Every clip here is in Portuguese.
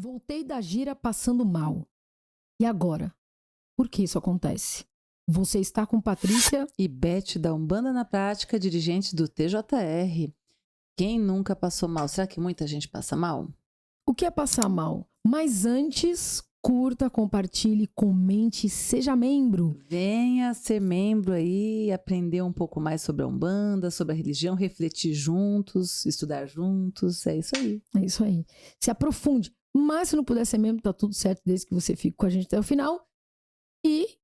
Voltei da gira passando mal. E agora? Por que isso acontece? Você está com Patrícia? E Beth da Umbanda na Prática, dirigente do TJR. Quem nunca passou mal? Será que muita gente passa mal? O que é passar mal? Mas antes, curta, compartilhe, comente, seja membro. Venha ser membro aí, aprender um pouco mais sobre a Umbanda, sobre a religião, refletir juntos, estudar juntos. É isso aí. É isso aí. Se aprofunde. Mas se não puder ser membro, tá tudo certo, desde que você fique com a gente até o final. E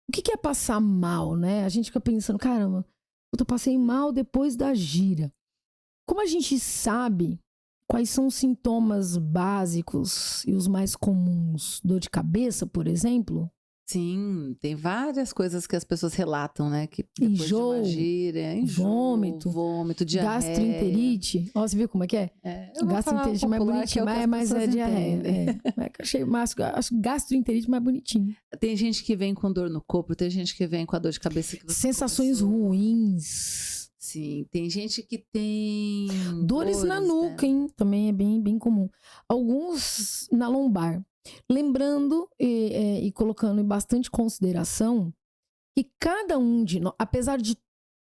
o que é passar mal, né? A gente fica pensando, caramba, eu passei mal depois da gira. Como a gente sabe quais são os sintomas básicos e os mais comuns? Dor de cabeça, por exemplo? Sim, tem várias coisas que as pessoas relatam, né? Que depois de uma gira, vômito, diarreia. Gastroenterite. Ó, você viu como é que é? Gastroenterite é mais bonitinho, mas é diarreia. Achei gastroenterite mais bonitinho. Tem gente que vem com dor no corpo, tem gente que vem com a dor de cabeça. Que você sensações ruins. Sim, tem gente que tem... Dores na nuca, né? Hein? Também é bem comum. Alguns na lombar. Lembrando e colocando em bastante consideração que cada um de nós, apesar de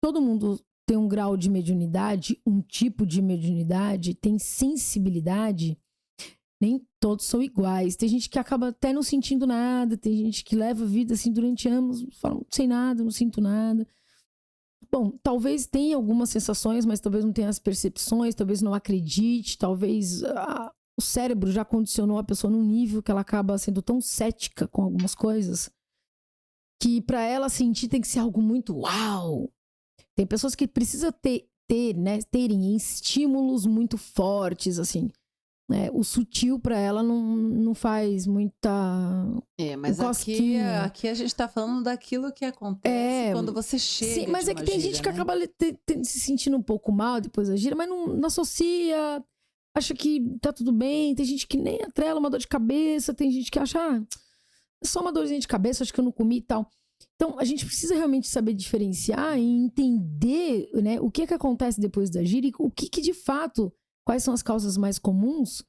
todo mundo ter um grau de mediunidade, um tipo de mediunidade, tem sensibilidade, nem todos são iguais. Tem gente que acaba até não sentindo nada, tem gente que leva a vida assim durante anos, fala, não sei nada, não sinto nada. Bom, talvez tenha algumas sensações, mas talvez não tenha as percepções, talvez não acredite, talvez o cérebro já condicionou a pessoa num nível que ela acaba sendo tão cética com algumas coisas que para ela sentir tem que ser algo muito uau. Tem pessoas que precisam terem estímulos muito fortes, assim. O sutil para ela não faz muita... mas aqui a gente tá falando daquilo que acontece quando você chega. Sim, mas é que tem gira, gente que acaba se sentindo um pouco mal depois da gira, mas não associa, acha que tá tudo bem. Tem gente que nem atrela uma dor de cabeça, tem gente que acha, é só uma dorzinha de cabeça, acho que eu não comi e tal. Então, a gente precisa realmente saber diferenciar e entender, né, o que acontece depois da gira e o que de fato... Quais são as causas mais comuns?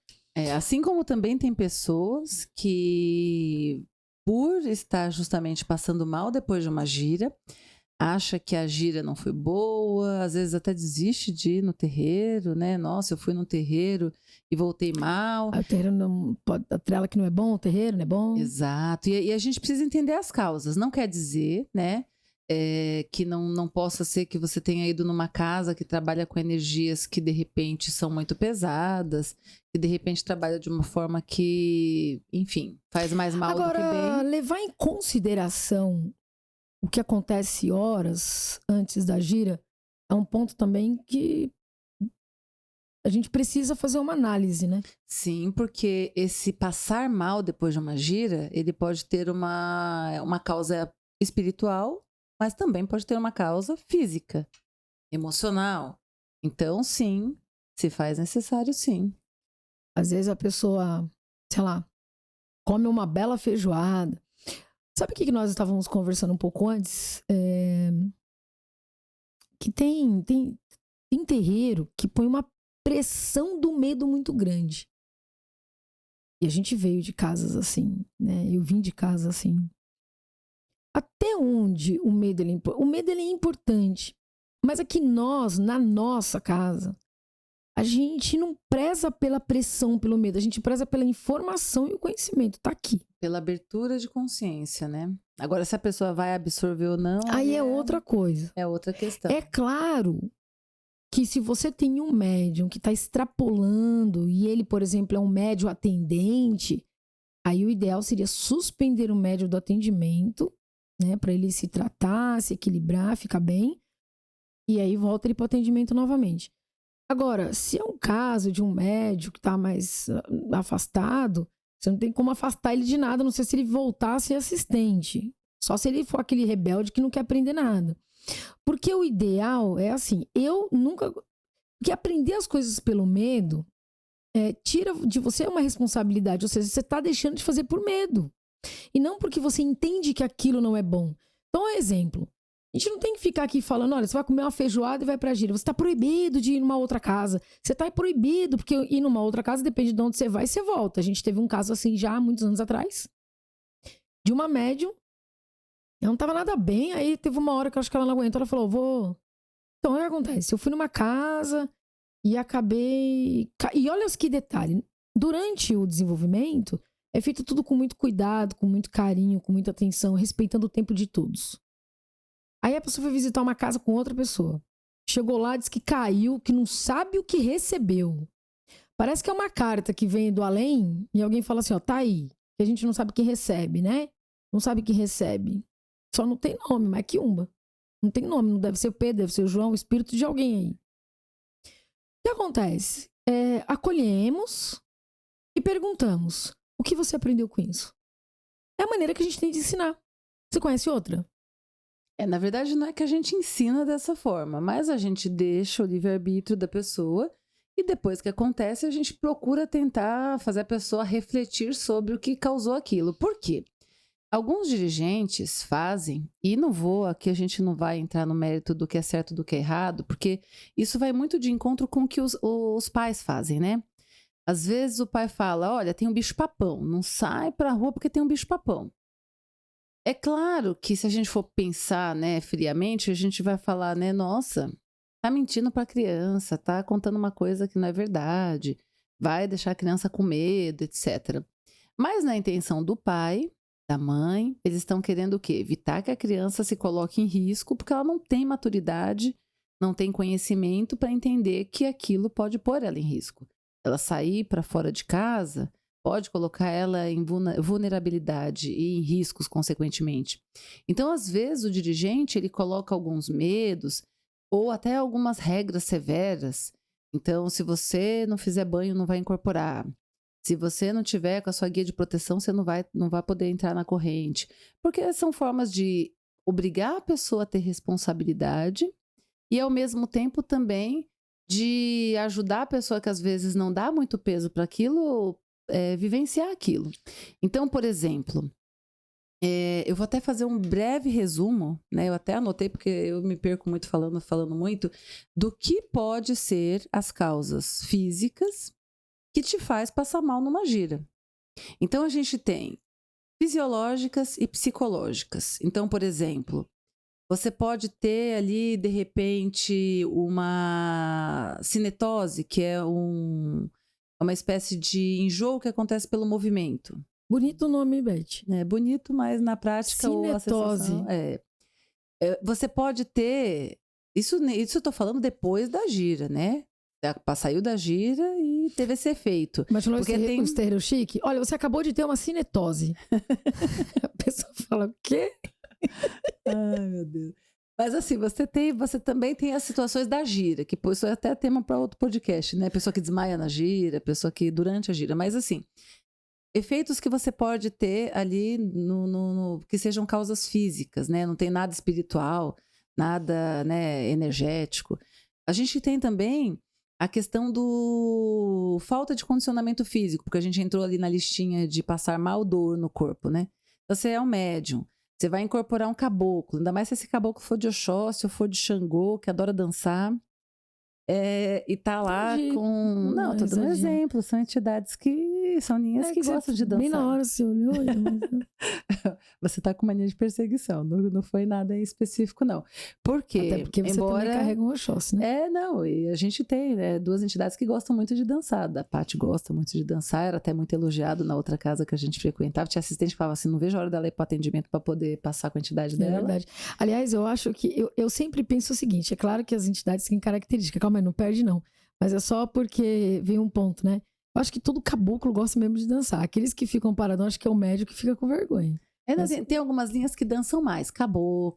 Assim como também tem pessoas que, por estar justamente passando mal depois de uma gira, acha que a gira não foi boa, às vezes até desiste de ir no terreiro, né? Nossa, eu fui no terreiro e voltei mal. O terreiro não pode atrela que não é bom, o terreiro não é bom. Exato. E a gente precisa entender as causas. Não quer dizer, né? Que não possa ser que você tenha ido numa casa que trabalha com energias que de repente são muito pesadas, que de repente trabalha de uma forma que, enfim, faz mais mal do que bem. Agora, levar em consideração o que acontece horas antes da gira é um ponto também que a gente precisa fazer uma análise, né? Sim, porque esse passar mal depois de uma gira, ele pode ter uma causa espiritual, mas também pode ter uma causa física, emocional. Então, sim, se faz necessário, sim. Às vezes a pessoa, sei lá, come uma bela feijoada. Sabe o que nós estávamos conversando um pouco antes? Que tem terreiro que põe uma pressão do medo muito grande. E a gente veio de casas assim, né? Eu vim de casa assim. Até onde o medo ele é importante, mas aqui nós, na nossa casa, a gente não preza pela pressão, pelo medo, a gente preza pela informação e o conhecimento, tá aqui. Pela abertura de consciência, né? Agora, se a pessoa vai absorver ou não... Aí é outra coisa. É outra questão. É claro que se você tem um médium que está extrapolando e ele, por exemplo, é um médium atendente, aí o ideal seria suspender o médium do atendimento, né, para ele se tratar, se equilibrar, ficar bem, e aí volta ele para o atendimento novamente. Agora, se é um caso de um médium que está mais afastado, você não tem como afastar ele de nada, não sei se ele voltar a ser assistente. Só se ele for aquele rebelde que não quer aprender nada. Porque o ideal é assim, eu nunca... Porque aprender as coisas pelo medo tira de você uma responsabilidade, ou seja, você está deixando de fazer por medo. E não porque você entende que aquilo não é bom. Então, exemplo, A gente não tem que ficar aqui falando, olha, você vai comer uma feijoada e vai pra gira. Você tá proibido de ir numa outra casa. Você tá proibido, porque ir numa outra casa depende de onde você vai e você volta. A gente teve um caso assim já há muitos anos atrás, de uma médium. Eu não tava nada bem, aí teve uma hora que eu acho que ela não aguentou, ela falou, vou... Então, o que acontece? Eu fui numa casa e acabei... E olha que detalhe, durante o desenvolvimento, é feito tudo com muito cuidado, com muito carinho, com muita atenção, respeitando o tempo de todos. Aí a pessoa foi visitar uma casa com outra pessoa. Chegou lá, disse que caiu, que não sabe o que recebeu. Parece que é uma carta que vem do além e alguém fala assim, ó, tá aí. Que a gente não sabe quem recebe, né? Não sabe quem recebe. Só não tem nome, mas que umba. Não tem nome, não deve ser o Pedro, deve ser o João, o espírito de alguém aí. O que acontece? Acolhemos e perguntamos, o que você aprendeu com isso? É a maneira que a gente tem de ensinar. Você conhece outra? Na verdade, não é que a gente ensina dessa forma, mas a gente deixa o livre-arbítrio da pessoa e depois que acontece, a gente procura tentar fazer a pessoa refletir sobre o que causou aquilo. Por quê? Alguns dirigentes fazem, e aqui a gente não vai entrar no mérito do que é certo e do que é errado, porque isso vai muito de encontro com o que os pais fazem, né? Às vezes o pai fala, olha, tem um bicho-papão, não sai pra rua porque tem um bicho-papão. É claro que se a gente for pensar, né, friamente, a gente vai falar, né, nossa, tá mentindo pra criança, tá contando uma coisa que não é verdade, vai deixar a criança com medo, etc. Mas na intenção do pai, da mãe, eles estão querendo o quê? Evitar que a criança se coloque em risco, porque ela não tem maturidade, não tem conhecimento para entender que aquilo pode pôr ela em risco. Ela sair para fora de casa pode colocar ela em vulnerabilidade e em riscos, consequentemente. Então, às vezes, o dirigente ele coloca alguns medos ou até algumas regras severas. Então, se você não fizer banho, não vai incorporar. Se você não tiver com a sua guia de proteção, você não vai poder entrar na corrente. Porque são formas de obrigar a pessoa a ter responsabilidade e, ao mesmo tempo, também de ajudar a pessoa que às vezes não dá muito peso para aquilo, vivenciar aquilo. Então, por exemplo, eu vou até fazer um breve resumo, né? Eu até anotei porque eu me perco muito falando muito, do que pode ser as causas físicas que te faz passar mal numa gira. Então, a gente tem fisiológicas e psicológicas. Então, por exemplo, você pode ter ali, de repente, uma cinetose, que é uma espécie de enjoo que acontece pelo movimento. Bonito o nome, Beth. É bonito, mas na prática... Cinetose. Você pode ter... Isso eu estou falando depois da gira, né? Saiu da gira e teve esse efeito. Mas não é o estéreo chique? Olha, você acabou de ter uma cinetose. A pessoa fala, o quê? Ai, meu Deus. Mas assim, você também tem as situações da gira, que isso é até tema para outro podcast, né? Pessoa que desmaia na gira, pessoa que durante a gira. Mas assim, efeitos que você pode ter ali que sejam causas físicas, né? Não tem nada espiritual, nada, né, energético. A gente tem também a questão do falta de condicionamento físico, porque a gente entrou ali na listinha de passar mal dor no corpo, né? Então, você é um médium, você vai incorporar um caboclo, ainda mais se esse caboclo for de Oxóssi ou for de Xangô, que adora dançar, e tá lá com... Não, tô dando um exemplo, são entidades são linhas que gostam de dançar. Bem na hora você olhou. Você tá com mania de perseguição, não foi nada em específico, não. Por quê? Até porque você também carrega um Oxóssi, né? Não, e a gente tem, né, duas entidades que gostam muito de dançar. A Paty gosta muito de dançar, era até muito elogiado na outra casa que a gente frequentava. Tinha assistente que falava assim, não vejo a hora dela ir pro atendimento para poder passar com a entidade dela. É verdade. Aliás, eu acho que, eu sempre penso o seguinte, é claro que as entidades têm características, calma aí, não perde não, mas é só porque vem um ponto, né? Eu acho que todo caboclo gosta mesmo de dançar. Aqueles que ficam parados, acho que é o médico que fica com vergonha. Tem algumas linhas que dançam mais. Caboclo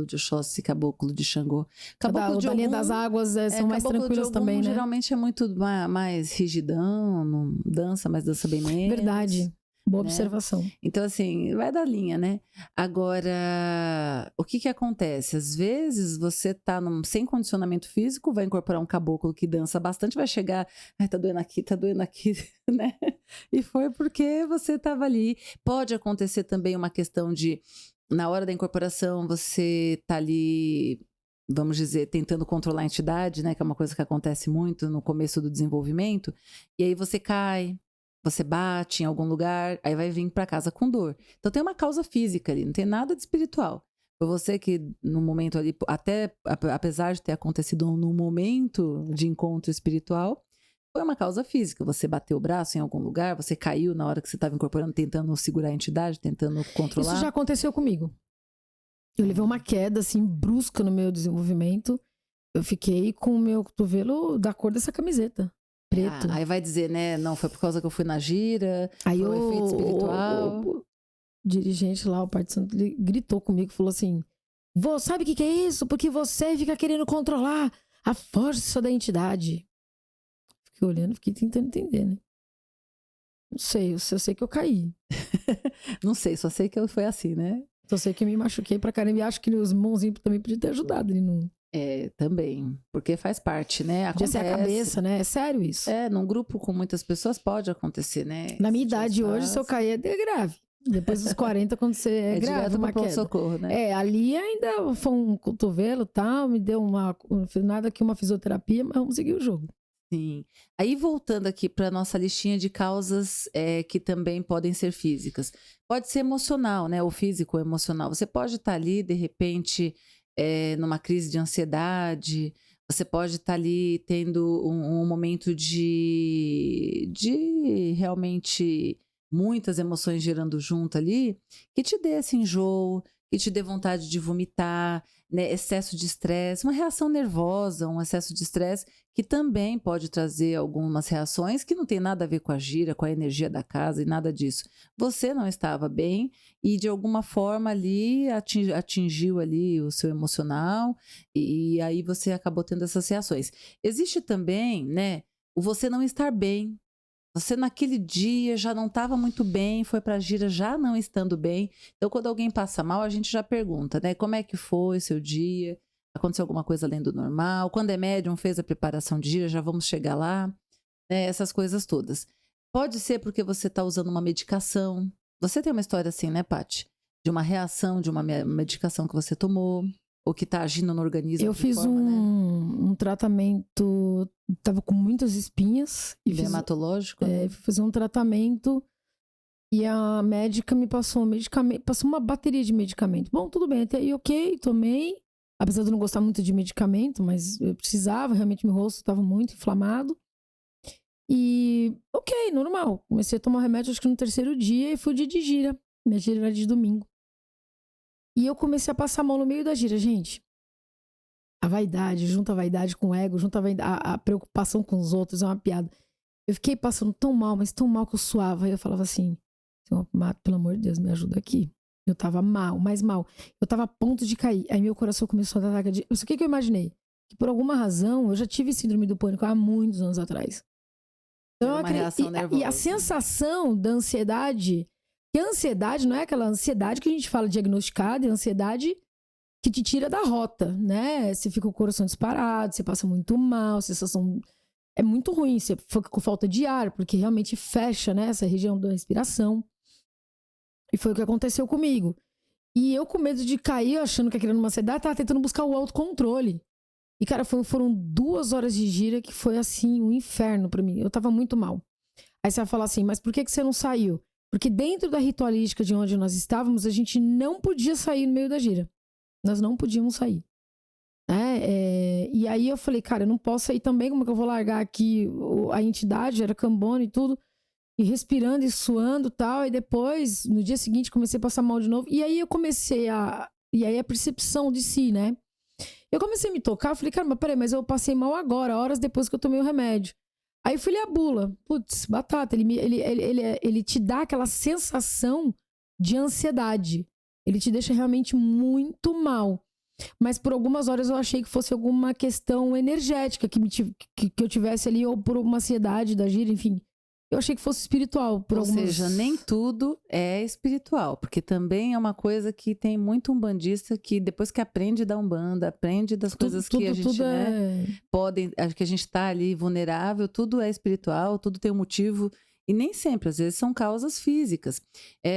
de Oxóssi, caboclo de Xangô. Caboclo de da linha das águas são mais tranquilas também, né? Geralmente é muito mais rigidão, não dança, mas dança bem menos. Verdade. Boa observação. Então, assim, vai da linha, né? Agora, o que acontece? Às vezes, você tá sem condicionamento físico, vai incorporar um caboclo que dança bastante, vai chegar, tá doendo aqui, né? E foi porque você tava ali. Pode acontecer também uma questão de na hora da incorporação, você tá ali, vamos dizer, tentando controlar a entidade, né? Que é uma coisa que acontece muito no começo do desenvolvimento. E aí você cai, você bate em algum lugar, aí vai vir para casa com dor. Então tem uma causa física ali, não tem nada de espiritual. Foi você que no momento ali, até apesar de ter acontecido num momento de encontro espiritual, foi uma causa física. Você bateu o braço em algum lugar, você caiu na hora que você estava incorporando, tentando segurar a entidade, tentando controlar. Isso já aconteceu comigo. Eu levei uma queda, assim, brusca no meu desenvolvimento. Eu fiquei com o meu cotovelo da cor dessa camiseta, preto. Aí vai dizer, né? Não, foi por causa que eu fui na gira, Aí foi um efeito espiritual. O dirigente lá, o Pai de Santo, ele gritou comigo, falou assim, sabe o que é isso? Porque você fica querendo controlar a força da entidade. Fiquei olhando, fiquei tentando entender, né? Não sei, eu sei que eu caí. Não sei, só sei que foi assim, né? Só sei que eu me machuquei pra caramba e acho que os mãozinhos também podiam ter ajudado ali no... Também, porque faz parte, né? Podia Acontece. ser a cabeça, né? É sério isso. Num grupo com muitas pessoas pode acontecer, né? Na minha idade hoje, se eu cair, é grave. Depois dos 40, quando você é grave, direto uma pro queda. socorro, né? Ali ainda foi um cotovelo e tal, me deu não fiz nada que uma fisioterapia, mas vamos seguir o jogo. Sim. Aí voltando aqui para nossa listinha de causas que também podem ser físicas. Pode ser emocional, né? O físico ou emocional. Você pode estar ali, de repente, numa crise de ansiedade. Você pode estar ali tendo um momento de realmente muitas emoções girando junto ali, que te dê esse enjoo, que te dê vontade de vomitar, né? Excesso de estresse, uma reação nervosa, um excesso de estresse, que também pode trazer algumas reações que não tem nada a ver com a gira, com a energia da casa e nada disso. Você não estava bem e de alguma forma ali atingiu ali o seu emocional e aí você acabou tendo essas reações. Existe também, né, o você não estar bem. Você naquele dia já não estava muito bem, foi para a gira já não estando bem. Então, quando alguém passa mal, a gente já pergunta, né? Como é que foi seu dia? Aconteceu alguma coisa além do normal? Quando é médium, fez a preparação de gira, já vamos chegar lá. Né? Essas coisas todas. Pode ser porque você está usando uma medicação. Você tem uma história assim, né, Paty? De uma reação de uma medicação que você tomou, ou que está agindo no organismo. Eu fiz um tratamento, tava com muitas espinhas. Dermatológico? Fui fazer um tratamento e a médica me passou um medicamento, passou uma bateria de medicamento. Bom, tudo bem, até aí ok, tomei. Apesar de eu não gostar muito de medicamento, mas eu precisava, realmente meu rosto estava muito inflamado. E ok, normal. Comecei a tomar remédio acho que no 3º dia e fui o dia de gira. Minha gira era de domingo. E eu comecei a passar mal no meio da gira, gente. A vaidade, junta a vaidade com o ego, junta a preocupação com os outros, é uma piada. Eu fiquei passando tão mal, mas tão mal que eu suava. Aí eu falava assim, Senhor, pelo amor de Deus, me ajuda aqui. Eu tava mal, mais mal. Eu tava a ponto de cair. Aí meu coração começou a dar ataque de... O que eu imaginei? Que por alguma razão, eu já tive síndrome do pânico há muitos anos atrás. Então, uma reação nervosa. E a sensação da ansiedade... Que a ansiedade não é aquela ansiedade que a gente fala diagnosticada, é a ansiedade que te tira da rota, né? Você fica com o coração disparado, você passa muito mal, a sensação é muito ruim, você fica com falta de ar, porque realmente fecha, né, essa região da respiração. E foi o que aconteceu comigo. E eu com medo de cair, achando que aquilo era uma ansiedade, tava tentando buscar o autocontrole. E, cara, foram 2 horas de gira que foi, assim, um inferno pra mim. Eu tava muito mal. Aí você vai falar assim, mas por que você não saiu? Porque dentro da ritualística de onde nós estávamos, a gente não podia sair no meio da gira. Nós não podíamos sair. E aí eu falei, cara, eu não posso sair também, como é que eu vou largar aqui a entidade, era cambona e tudo, e respirando e suando e tal, e depois, no dia seguinte, comecei a passar mal de novo, e aí eu comecei e aí a percepção de si, né? Eu comecei a me tocar, eu falei, cara, mas peraí, mas eu passei mal agora, horas depois que eu tomei o remédio. Aí eu fui ler a bula. Putz, batata. Ele te dá aquela sensação de ansiedade. Ele te deixa realmente muito mal. Mas por algumas horas eu achei que fosse alguma questão energética que eu tivesse ali, ou por uma ansiedade da gira, enfim. Eu achei que fosse espiritual. Ou seja, nem tudo é espiritual, porque também é uma coisa que tem muito umbandista que depois que aprende da Umbanda, aprende das coisas que a gente, né, que a gente tá ali vulnerável, tudo é espiritual, tudo tem um motivo E nem sempre, às vezes são causas físicas.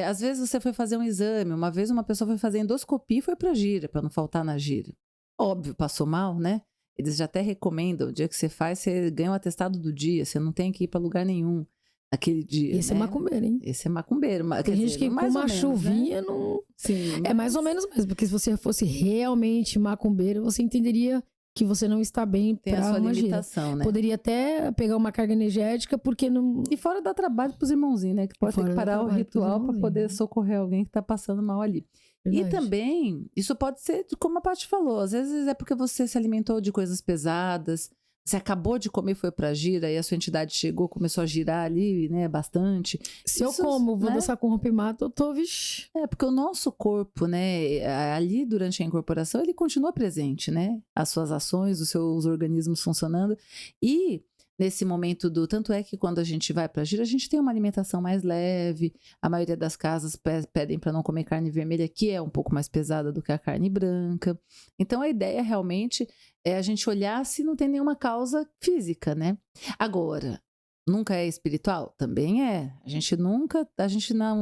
Às vezes você foi fazer um exame, uma vez uma pessoa foi fazer endoscopia e foi para gira, para não faltar na gira. Óbvio, passou mal, né? Eles já até recomendam, o dia que você faz, você ganha o atestado do dia, você não tem que ir para lugar nenhum naquele dia, Esse é né? macumbeiro, hein? Esse é macumbeiro. Tem gente que com mais ou uma menos, chuvinha né? não... Sim, É mais ou menos mesmo, porque se você fosse realmente macumbeiro, você entenderia que você não está bem tem a para sua uma gira. limitação, né? Poderia até pegar uma carga energética, porque não... E fora dá trabalho pros irmãozinhos, né? Que pode ter Fora que dá parar o trabalho pros ritual para poder irmãozinhos. socorrer alguém que tá passando mal ali. E Verdade. também, isso pode ser, como a Paty falou, às vezes é porque você se alimentou de coisas pesadas, você acabou de comer, foi pra gira, e a sua entidade chegou, começou a girar ali, né, bastante. Se eu Isso, como, vou né? dançar com rompe-mato, eu tô, vixi. Porque o nosso corpo, né, ali durante a incorporação, ele continua presente, né? As suas ações, os seus organismos funcionando. E nesse momento tanto é que quando a gente vai para a gira, a gente tem uma alimentação mais leve. A maioria das casas pedem para não comer carne vermelha, que é um pouco mais pesada do que a carne branca. Então a ideia realmente é a gente olhar se não tem nenhuma causa física, né? Agora, nunca é espiritual? Também é.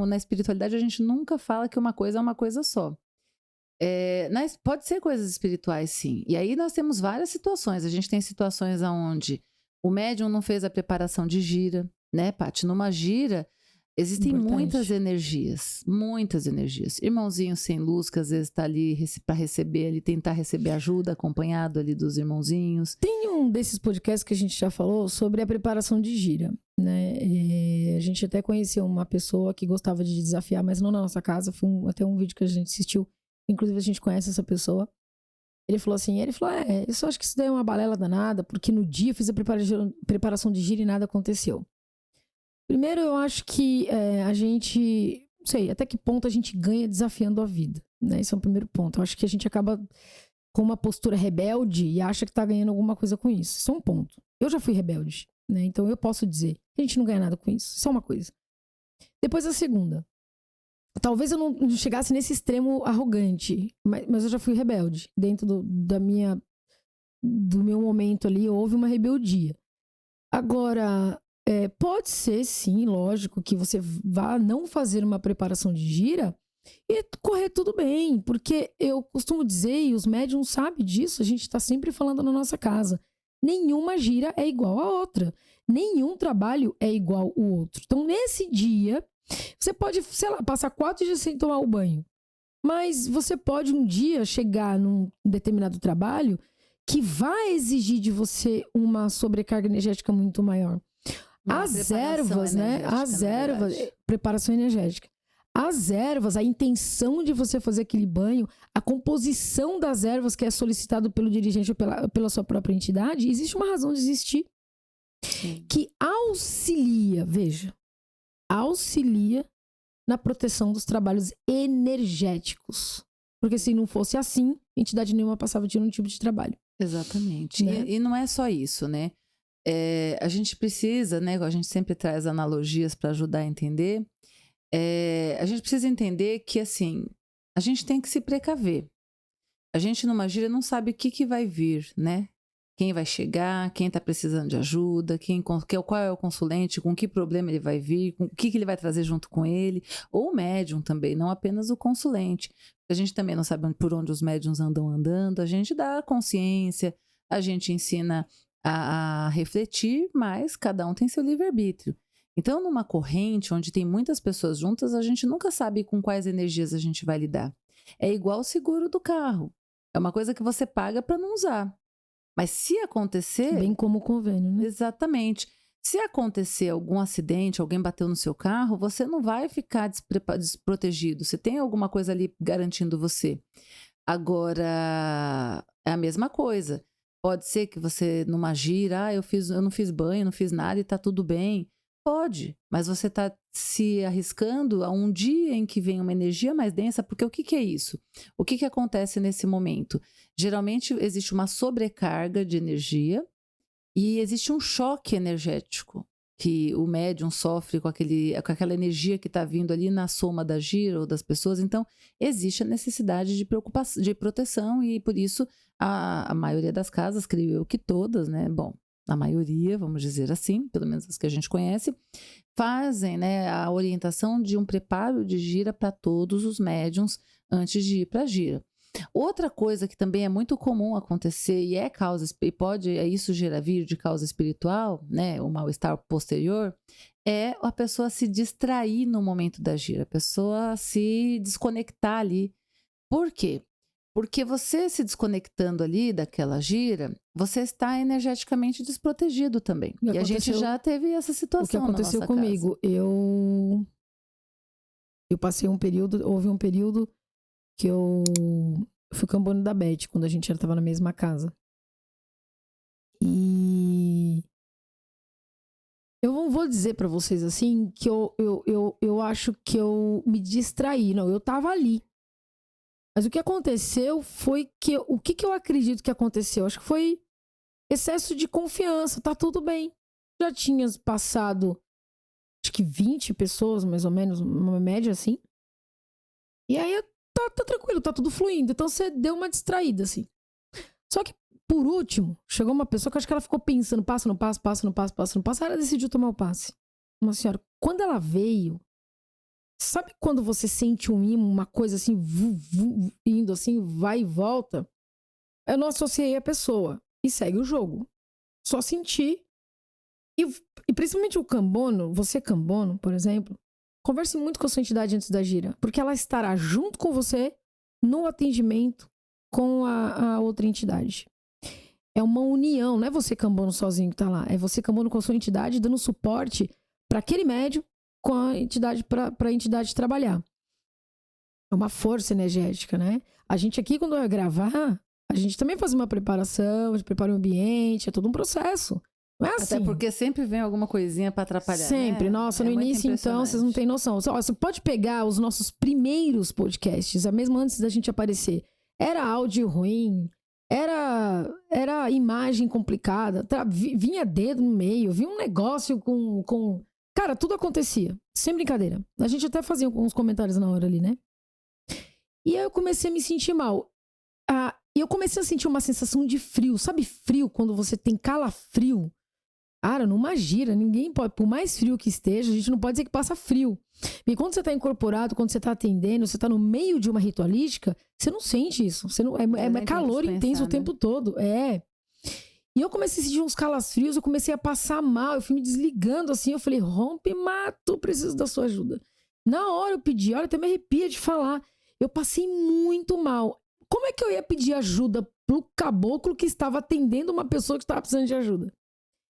Na espiritualidade, a gente nunca fala que uma coisa é uma coisa só. Pode ser coisas espirituais, sim. E aí nós temos várias situações. A gente tem situações onde o médium não fez a preparação de gira, né, Paty? Numa gira, existem muitas energias. Irmãozinho sem luz, que às vezes está ali para receber, ali, tentar receber ajuda, acompanhado ali dos irmãozinhos. Tem um desses podcasts que a gente já falou sobre a preparação de gira, né? A gente até conheceu uma pessoa que gostava de desafiar, mas não na nossa casa. Foi até um vídeo que a gente assistiu. Inclusive, a gente conhece essa pessoa. Ele falou assim, eu só acho que isso daí é uma balela danada, porque no dia eu fiz a preparação de gira e nada aconteceu. Primeiro, eu acho que a gente, não sei, até que ponto a gente ganha desafiando a vida, né? Esse é o primeiro ponto. Eu acho que a gente acaba com uma postura rebelde e acha que tá ganhando alguma coisa com isso. Isso é um ponto. Eu já fui rebelde, né? Então eu posso dizer que a gente não ganha nada com isso. Isso é uma coisa. Depois a segunda. Talvez eu não chegasse nesse extremo arrogante, mas eu já fui rebelde. Dentro do meu momento ali, houve uma rebeldia. Agora, pode ser, sim, lógico, que você vá não fazer uma preparação de gira e correr tudo bem. Porque eu costumo dizer, e os médiums sabem disso, a gente está sempre falando na nossa casa, nenhuma gira é igual a outra. Nenhum trabalho é igual ao outro. Então, nesse dia... Você pode, sei lá, passar 4 dias sem tomar o banho. Mas você pode um dia chegar num determinado trabalho que vai exigir de você uma sobrecarga energética muito maior. As ervas, né? As ervas, preparação energética. As ervas, a intenção de você fazer aquele banho, a composição das ervas que é solicitado pelo dirigente ou pela sua própria entidade, existe uma razão de existir. Sim. Que auxilia na proteção dos trabalhos energéticos. Porque se não fosse assim, entidade nenhuma passava de um tipo de trabalho. Exatamente. Né? E não é só isso, né? A gente precisa, né? A gente sempre traz analogias para ajudar a entender. A gente precisa entender que, assim, a gente tem que se precaver. A gente numa gira não sabe o que vai vir, né? Quem vai chegar, quem está precisando de ajuda, qual é o consulente, com que problema ele vai vir, com o que ele vai trazer junto com ele, ou o médium também, não apenas o consulente. A gente também não sabe por onde os médiums andando, a gente dá consciência, a gente ensina a refletir, mas cada um tem seu livre-arbítrio. Então, numa corrente onde tem muitas pessoas juntas, a gente nunca sabe com quais energias a gente vai lidar. É igual o seguro do carro. É uma coisa que você paga para não usar. Mas se acontecer... Bem como o convênio, né? Exatamente. Se acontecer algum acidente, alguém bateu no seu carro, você não vai ficar desprotegido. Você tem alguma coisa ali garantindo você. Agora, é a mesma coisa. Pode ser que você, numa gira, eu não fiz banho, não fiz nada e tá tudo bem. Pode, mas você está se arriscando a um dia em que vem uma energia mais densa, porque o que é isso? O que acontece nesse momento? Geralmente existe uma sobrecarga de energia e existe um choque energético que o médium sofre com aquela energia que está vindo ali na soma da gira ou das pessoas. Então, existe a necessidade de proteção e, por isso, a maioria das casas, creio eu que todas, né? Bom, a maioria, vamos dizer assim, pelo menos as que a gente conhece, fazem, né, a orientação de um preparo de gira para todos os médiuns antes de ir para a gira. Outra coisa que também é muito comum acontecer e é causa, e pode, isso gera vir de causa espiritual, né, o mal-estar posterior, é a pessoa se distrair no momento da gira, a pessoa se desconectar ali. Por quê? Porque você se desconectando ali daquela gira, você está energeticamente desprotegido também. E a gente já teve essa situação. O que aconteceu na nossa comigo? casa. Eu passei um período, houve um período que eu fui cambono da Beth, quando a gente já estava na mesma casa. E eu não vou dizer pra vocês assim que eu acho que eu me distraí. Não, eu tava ali. Mas o que aconteceu foi que... O que eu acredito que aconteceu? Acho que foi excesso de confiança. Tá tudo bem. Já tinha passado, acho que 20 pessoas, mais ou menos, uma média assim. E aí, tá tranquilo, tá tudo fluindo. Então, você deu uma distraída, assim. Só que, por último, chegou uma pessoa que acho que ela ficou pensando, passo no passo, passo no passo, passo no passo. Aí ela decidiu tomar o passe. Uma senhora, quando ela veio... Sabe quando você sente um imã, uma coisa assim, indo assim, vai e volta? Eu não associei a pessoa. E segue o jogo. Só senti. E principalmente o cambono, você cambono, por exemplo, converse muito com a sua entidade antes da gira. Porque ela estará junto com você no atendimento com a outra entidade. É uma união, não é você cambono sozinho que tá lá. É você cambono com a sua entidade, dando suporte para aquele médium com a entidade, para a entidade trabalhar. É uma força energética, né? A gente aqui, quando vai gravar, a gente também faz uma preparação, a gente prepara o ambiente, é todo um processo. Não é assim. Até porque sempre vem alguma coisinha para atrapalhar. Sempre. Né? Nossa, no início, então, vocês não têm noção. Você pode pegar os nossos primeiros podcasts, mesmo antes da gente aparecer. Era áudio ruim, era imagem complicada, vinha dedo no meio, vinha um negócio com... Cara, tudo acontecia. Sem brincadeira. A gente até fazia uns comentários na hora ali, né? E aí eu comecei a me sentir mal. E eu comecei a sentir uma sensação de frio. Sabe frio? Quando você tem calafrio. Cara, numa gira, ninguém pode... Por mais frio que esteja, a gente não pode dizer que passa frio. E quando você tá incorporado, quando você tá atendendo, você tá no meio de uma ritualística, você não sente isso. Você não, é calor intenso o tempo todo. É... E eu comecei a sentir uns calafrios, eu comecei a passar mal, eu fui me desligando assim, eu falei, rompe, mato, preciso da sua ajuda. Na hora eu pedi, olha, até me arrepia de falar. Eu passei muito mal. Como é que eu ia pedir ajuda pro caboclo que estava atendendo uma pessoa que estava precisando de ajuda?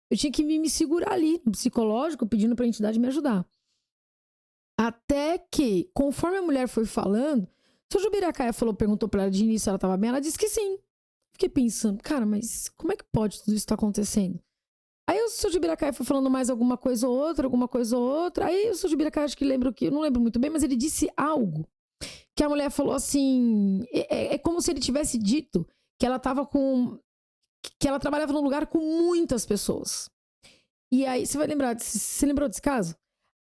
Eu tinha que me segurar ali, no psicológico, pedindo pra entidade me ajudar. Até que, conforme a mulher foi falando, se o Jubiracaia perguntou pra ela de início se ela estava bem, ela disse que sim. Fiquei pensando, cara, mas como é que pode tudo isso estar acontecendo? Aí o seu Jubiracaia foi falando mais alguma coisa ou outra. Aí o seu Jubiracaia, acho que eu não lembro muito bem, mas ele disse algo. Que a mulher falou assim, é como se ele tivesse dito que ela tava que ela trabalhava num lugar com muitas pessoas. E aí, você vai lembrar, você lembrou desse caso?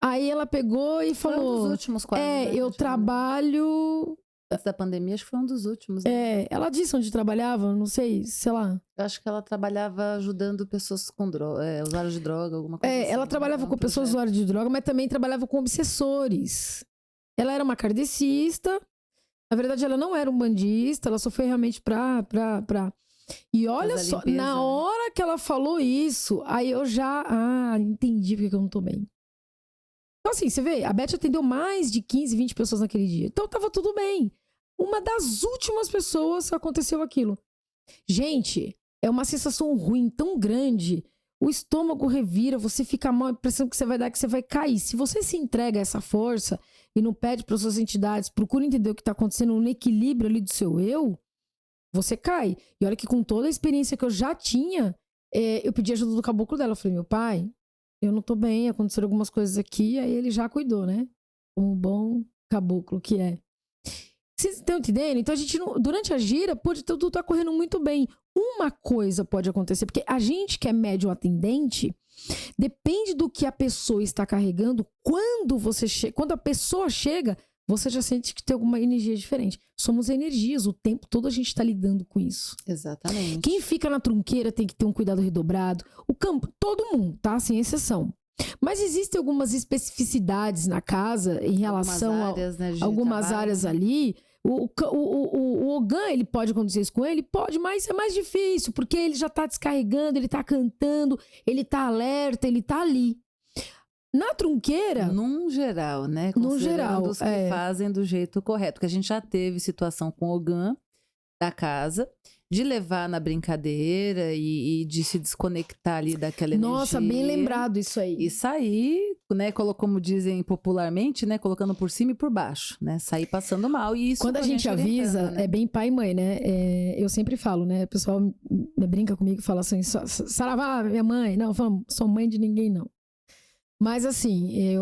Aí ela pegou e falou... Foi um dos últimos quase. Né, eu trabalho... Antes da pandemia, acho que foi um dos últimos. Né? Ela disse onde trabalhava, não sei lá. Eu acho que ela trabalhava ajudando pessoas com usuários de droga, alguma coisa assim. Ela trabalhava com pessoas usuários de droga, mas também trabalhava com obsessores. Ela era uma kardecista. Na verdade, ela não era um bandista, ela só foi realmente pra... E olha só, limpeza, na hora que ela falou isso, aí eu já... entendi porque eu não tô bem. Então assim, você vê, a Beth atendeu mais de 15, 20 pessoas naquele dia. Então tava tudo bem. Uma das últimas pessoas aconteceu aquilo. Gente, é uma sensação ruim tão grande. O estômago revira, você fica mal, a impressão que você vai dar que você vai cair. Se você se entrega a essa força e não pede para suas entidades, procura entender o que tá acontecendo no equilíbrio ali do seu eu, você cai. E olha que com toda a experiência que eu já tinha, eu pedi ajuda do caboclo dela. Eu falei, meu pai, eu não tô bem, aconteceram algumas coisas aqui, aí ele já cuidou, né? Como um bom caboclo que é. Vocês estão entendendo? Então a gente, durante a gira, tudo tá correndo muito bem. Uma coisa pode acontecer, porque a gente que é médium atendente, depende do que a pessoa está carregando, quando a pessoa chega, você já sente que tem alguma energia diferente. Somos energias, o tempo todo a gente está lidando com isso. Exatamente. Quem fica na trunqueira tem que ter um cuidado redobrado. O campo, todo mundo, tá? Sem exceção. Mas existem algumas especificidades na casa em relação a algumas áreas ali. O Ogã, ele pode acontecer isso com ele? Pode, mas é mais difícil, porque ele já tá descarregando, ele tá cantando, ele tá alerta, ele tá ali. Na trunqueira... Num geral, né? No geral, os que fazem do jeito correto. Porque a gente já teve situação com o Ogã da casa, de levar na brincadeira e de se desconectar ali daquela energia. Nossa, bem lembrado isso aí. E sair, né, como dizem popularmente, né, colocando por cima e por baixo, né, sair passando mal. E isso quando a gente avisa, né? É bem pai e mãe, né? Eu sempre falo, né? O pessoal brinca comigo e fala assim, saravá, minha mãe. Não, eu falo, sou mãe de ninguém, não. Mas assim,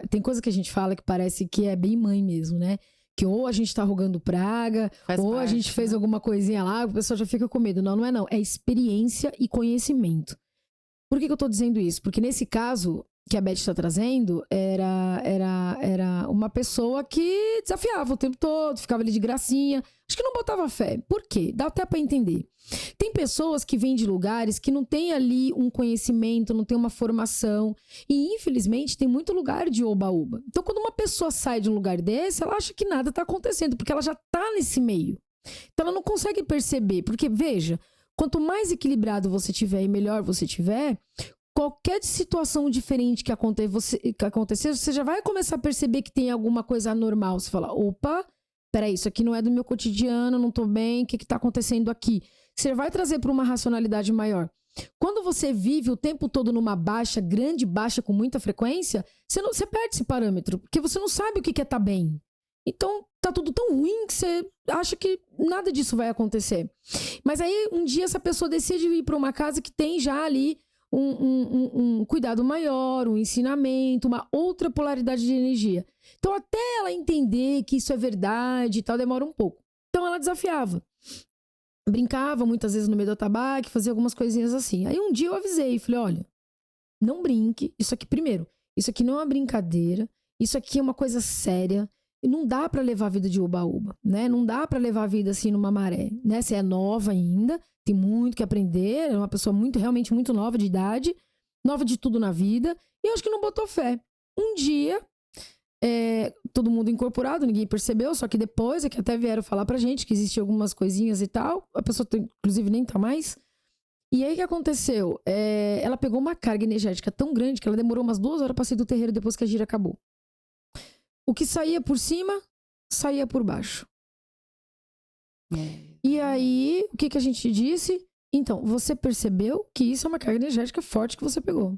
tem coisa que a gente fala que parece que é bem mãe mesmo, né? Que ou a gente tá rogando praga, ou a gente fez alguma coisinha lá, a pessoa já fica com medo. Não, não é não. É experiência e conhecimento. Por que eu tô dizendo isso? Porque nesse caso que a Beth está trazendo, era uma pessoa que desafiava o tempo todo, ficava ali de gracinha. Acho que não botava fé. Por quê? Dá até pra entender. Tem pessoas que vêm de lugares que não tem ali um conhecimento, não tem uma formação. E, infelizmente, tem muito lugar de oba-oba. Então, quando uma pessoa sai de um lugar desse, ela acha que nada tá acontecendo, porque ela já tá nesse meio. Então, ela não consegue perceber. Porque, veja, quanto mais equilibrado você tiver e melhor você tiver, qualquer situação diferente que acontecer, você já vai começar a perceber que tem alguma coisa anormal. Você fala, opa, peraí, isso aqui não é do meu cotidiano, não tô bem, o que tá acontecendo aqui? Você vai trazer para uma racionalidade maior. Quando você vive o tempo todo numa baixa, grande baixa, com muita frequência, você perde esse parâmetro, porque você não sabe o que é tá bem. Então, tá tudo tão ruim que você acha que nada disso vai acontecer. Mas aí, um dia, essa pessoa decide ir para uma casa que tem já ali um cuidado maior, um ensinamento, uma outra polaridade de energia. Então, até ela entender que isso é verdade e tal, demora um pouco. Então, ela desafiava. Brincava muitas vezes no meio do atabaque, fazia algumas coisinhas assim. Aí, um dia eu avisei, falei, olha, não brinque. Isso aqui, primeiro, isso aqui não é uma brincadeira. Isso aqui é uma coisa séria. E não dá pra levar a vida de uba-uba, né? Não dá pra levar a vida assim numa maré, né? Você é nova ainda, tem muito que aprender, é uma pessoa realmente muito nova de idade, nova de tudo na vida, e eu acho que não botou fé. Um dia, todo mundo incorporado, ninguém percebeu, só que depois é que até vieram falar pra gente que existiam algumas coisinhas e tal, a pessoa inclusive nem tá mais. E aí o que aconteceu? Ela pegou uma carga energética tão grande que ela demorou umas 2 horas pra sair do terreiro depois que a gira acabou. O que saía por cima, saía por baixo. E aí, o que a gente disse? Então, você percebeu que isso é uma carga energética forte que você pegou.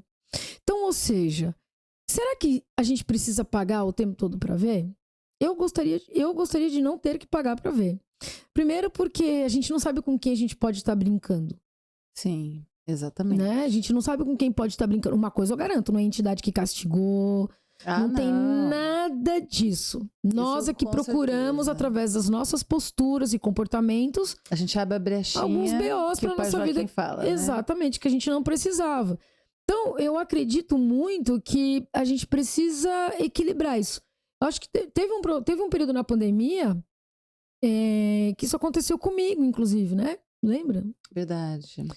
Então, ou seja, será que a gente precisa pagar o tempo todo para ver? Eu gostaria de não ter que pagar para ver. Primeiro porque a gente não sabe com quem a gente pode estar brincando. Sim, exatamente. Né? A gente não sabe com quem pode estar brincando. Uma coisa eu garanto, não é a entidade que castigou... não tem nada disso. Nós é que procuramos, certeza, através das nossas posturas e comportamentos, a gente abre a brechinha, alguns BOs para nossa vida. Fala, exatamente, né? Que a gente não precisava. Então, eu acredito muito que a gente precisa equilibrar isso. Eu acho que teve um período na pandemia que isso aconteceu comigo, inclusive, né? Lembra? Verdade.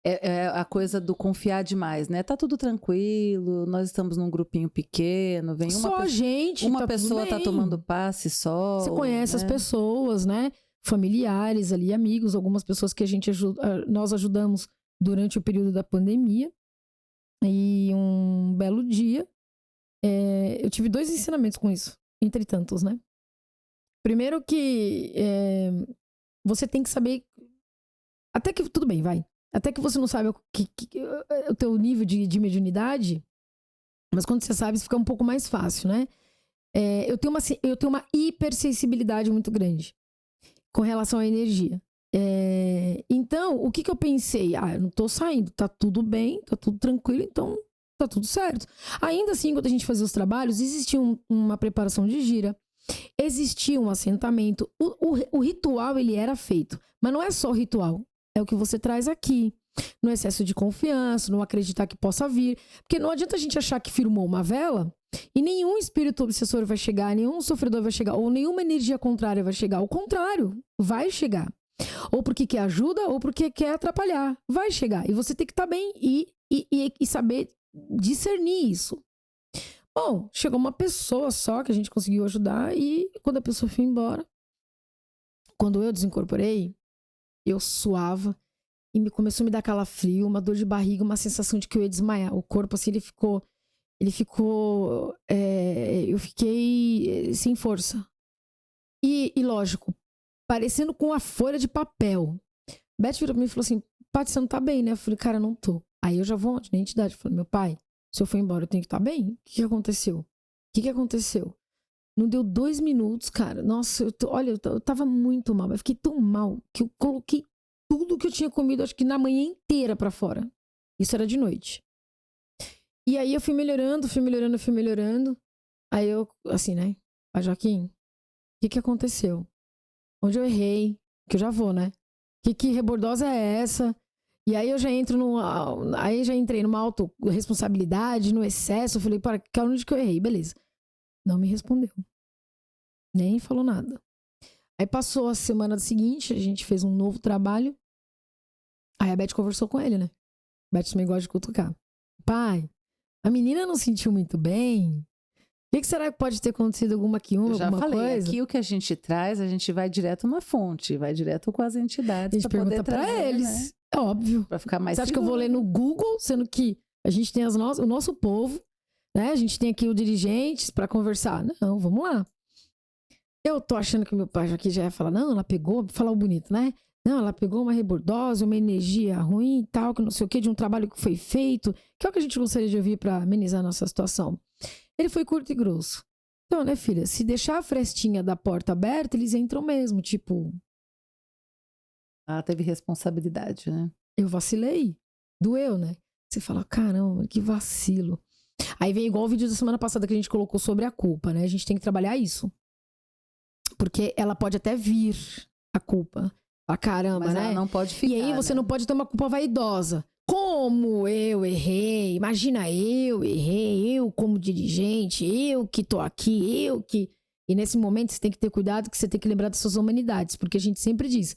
É a coisa do confiar demais, né? Tá tudo tranquilo, nós estamos num grupinho pequeno, vem uma pessoa tá tomando passe só. Você conhece, né? As pessoas, né? Familiares ali, amigos, algumas pessoas que nós ajudamos durante o período da pandemia. E um belo dia, eu tive 2 ensinamentos com isso, entre tantos, né? Primeiro que você tem que saber, até que tudo bem, vai. Até que você não sabe o teu nível de mediunidade, mas quando você sabe, isso fica um pouco mais fácil, né? Eu tenho uma hipersensibilidade muito grande com relação à energia. Então, o que eu pensei? Eu não tô saindo, tá tudo bem, tá tudo tranquilo, então tá tudo certo. Ainda assim, quando a gente fazia os trabalhos, existia uma preparação de gira, existia um assentamento, o ritual ele era feito, mas não é só o ritual. É o que você traz aqui, no excesso de confiança, não acreditar que possa vir. Porque não adianta a gente achar que firmou uma vela E nenhum espírito obsessor vai chegar, nenhum sofredor vai chegar, ou nenhuma energia contrária vai chegar. Ao contrário, vai chegar. Ou porque quer ajuda, ou porque quer atrapalhar. Vai chegar. E você tem que estar bem e saber discernir isso. Bom, chegou uma pessoa só que a gente conseguiu ajudar. E quando a pessoa foi embora, quando eu desincorporei, eu suava. E começou a me dar calafrio, uma dor de barriga, uma sensação de que eu ia desmaiar. O corpo, assim, eu fiquei sem força. E lógico, parecendo com a folha de papel. Beth virou pra mim e falou assim, Paty, você não tá bem, né? Eu falei, cara, eu não tô. Aí eu já vou na entidade. Eu falei, meu pai, se eu for embora, eu tenho que estar bem? O que aconteceu? O que aconteceu? Não deu 2 minutos, cara. Nossa, eu tava muito mal. Eu fiquei tão mal que eu coloquei tudo que eu tinha comido, acho que na manhã inteira pra fora. Isso era de noite. E aí eu fui melhorando. Aí eu, assim, né? A Joaquim, o que aconteceu? Onde eu errei? Que eu já vou, né? Que rebordosa é essa? E aí eu já entro aí já entrei numa autorresponsabilidade, no excesso. Eu falei, para, onde que eu errei? Beleza. Não me respondeu. Nem falou nada. Aí passou a semana seguinte, a gente fez um novo trabalho. Aí a Beth conversou com ele, né? Beth também gosta de cutucar. Pai, a menina não sentiu muito bem. O que será que pode ter acontecido alguma coisa? Aqui o que a gente traz, a gente vai direto na fonte, vai direto com as entidades. A gente pergunta pra eles, né? É óbvio. Pra ficar mais Você acha que eu vou ler no Google, sendo que a gente tem o nosso povo, né? A gente tem aqui os dirigentes pra conversar. Não, vamos lá. Eu tô achando que meu pai aqui já ia falar, não, ela pegou, falar o bonito, né? Não, ela pegou uma rebordose, uma energia ruim e tal, que não sei o que, de um trabalho que foi feito, que é o que a gente gostaria de ouvir pra amenizar a nossa situação. Ele foi curto e grosso. Então, né, filha, se deixar a frestinha da porta aberta, eles entram mesmo, tipo... Ah, teve responsabilidade, né? Eu vacilei. Doeu, né? Você fala, caramba, que vacilo. Aí vem igual o vídeo da semana passada que a gente colocou sobre a culpa, né? A gente tem que trabalhar isso. Porque ela pode até vir, a culpa. Ah, caramba, mas né? Ela não pode ficar, e aí você né? não pode ter uma culpa vaidosa. Como eu errei? Imagina, eu errei, eu como dirigente, eu que tô aqui, eu que... E nesse momento você tem que ter cuidado, que você tem que lembrar das suas humanidades. Porque a gente sempre diz,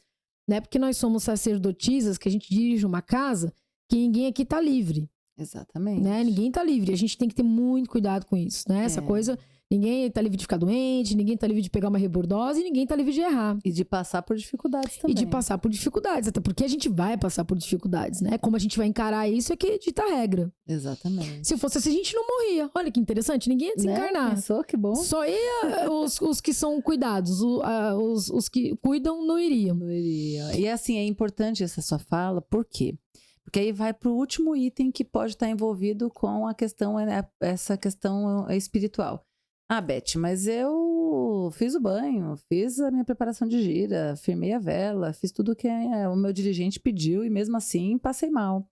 não é porque nós somos sacerdotisas que a gente dirige uma casa que ninguém aqui tá livre. Exatamente. Né? Ninguém tá livre. A gente tem que ter muito cuidado com isso, né? Essa coisa... Ninguém tá livre de ficar doente, ninguém tá livre de pegar uma rebordose, ninguém tá livre de errar. E de passar por dificuldades também. E de passar por dificuldades, até porque a gente vai passar por dificuldades, né? Como a gente vai encarar isso é que dita a regra. Exatamente. Se fosse assim, a gente não morria. Olha que interessante, ninguém ia desencarnar. Né? Pensou? Que bom. Só ia os que são cuidados, os que cuidam não iriam. Não iriam. E assim, é importante essa sua fala, por quê? Porque aí vai para o último item que pode estar envolvido com a questão, essa questão espiritual. Ah, Beth, mas eu fiz o banho, fiz a minha preparação de gira, firmei a vela, fiz tudo que o meu dirigente pediu e mesmo assim passei mal.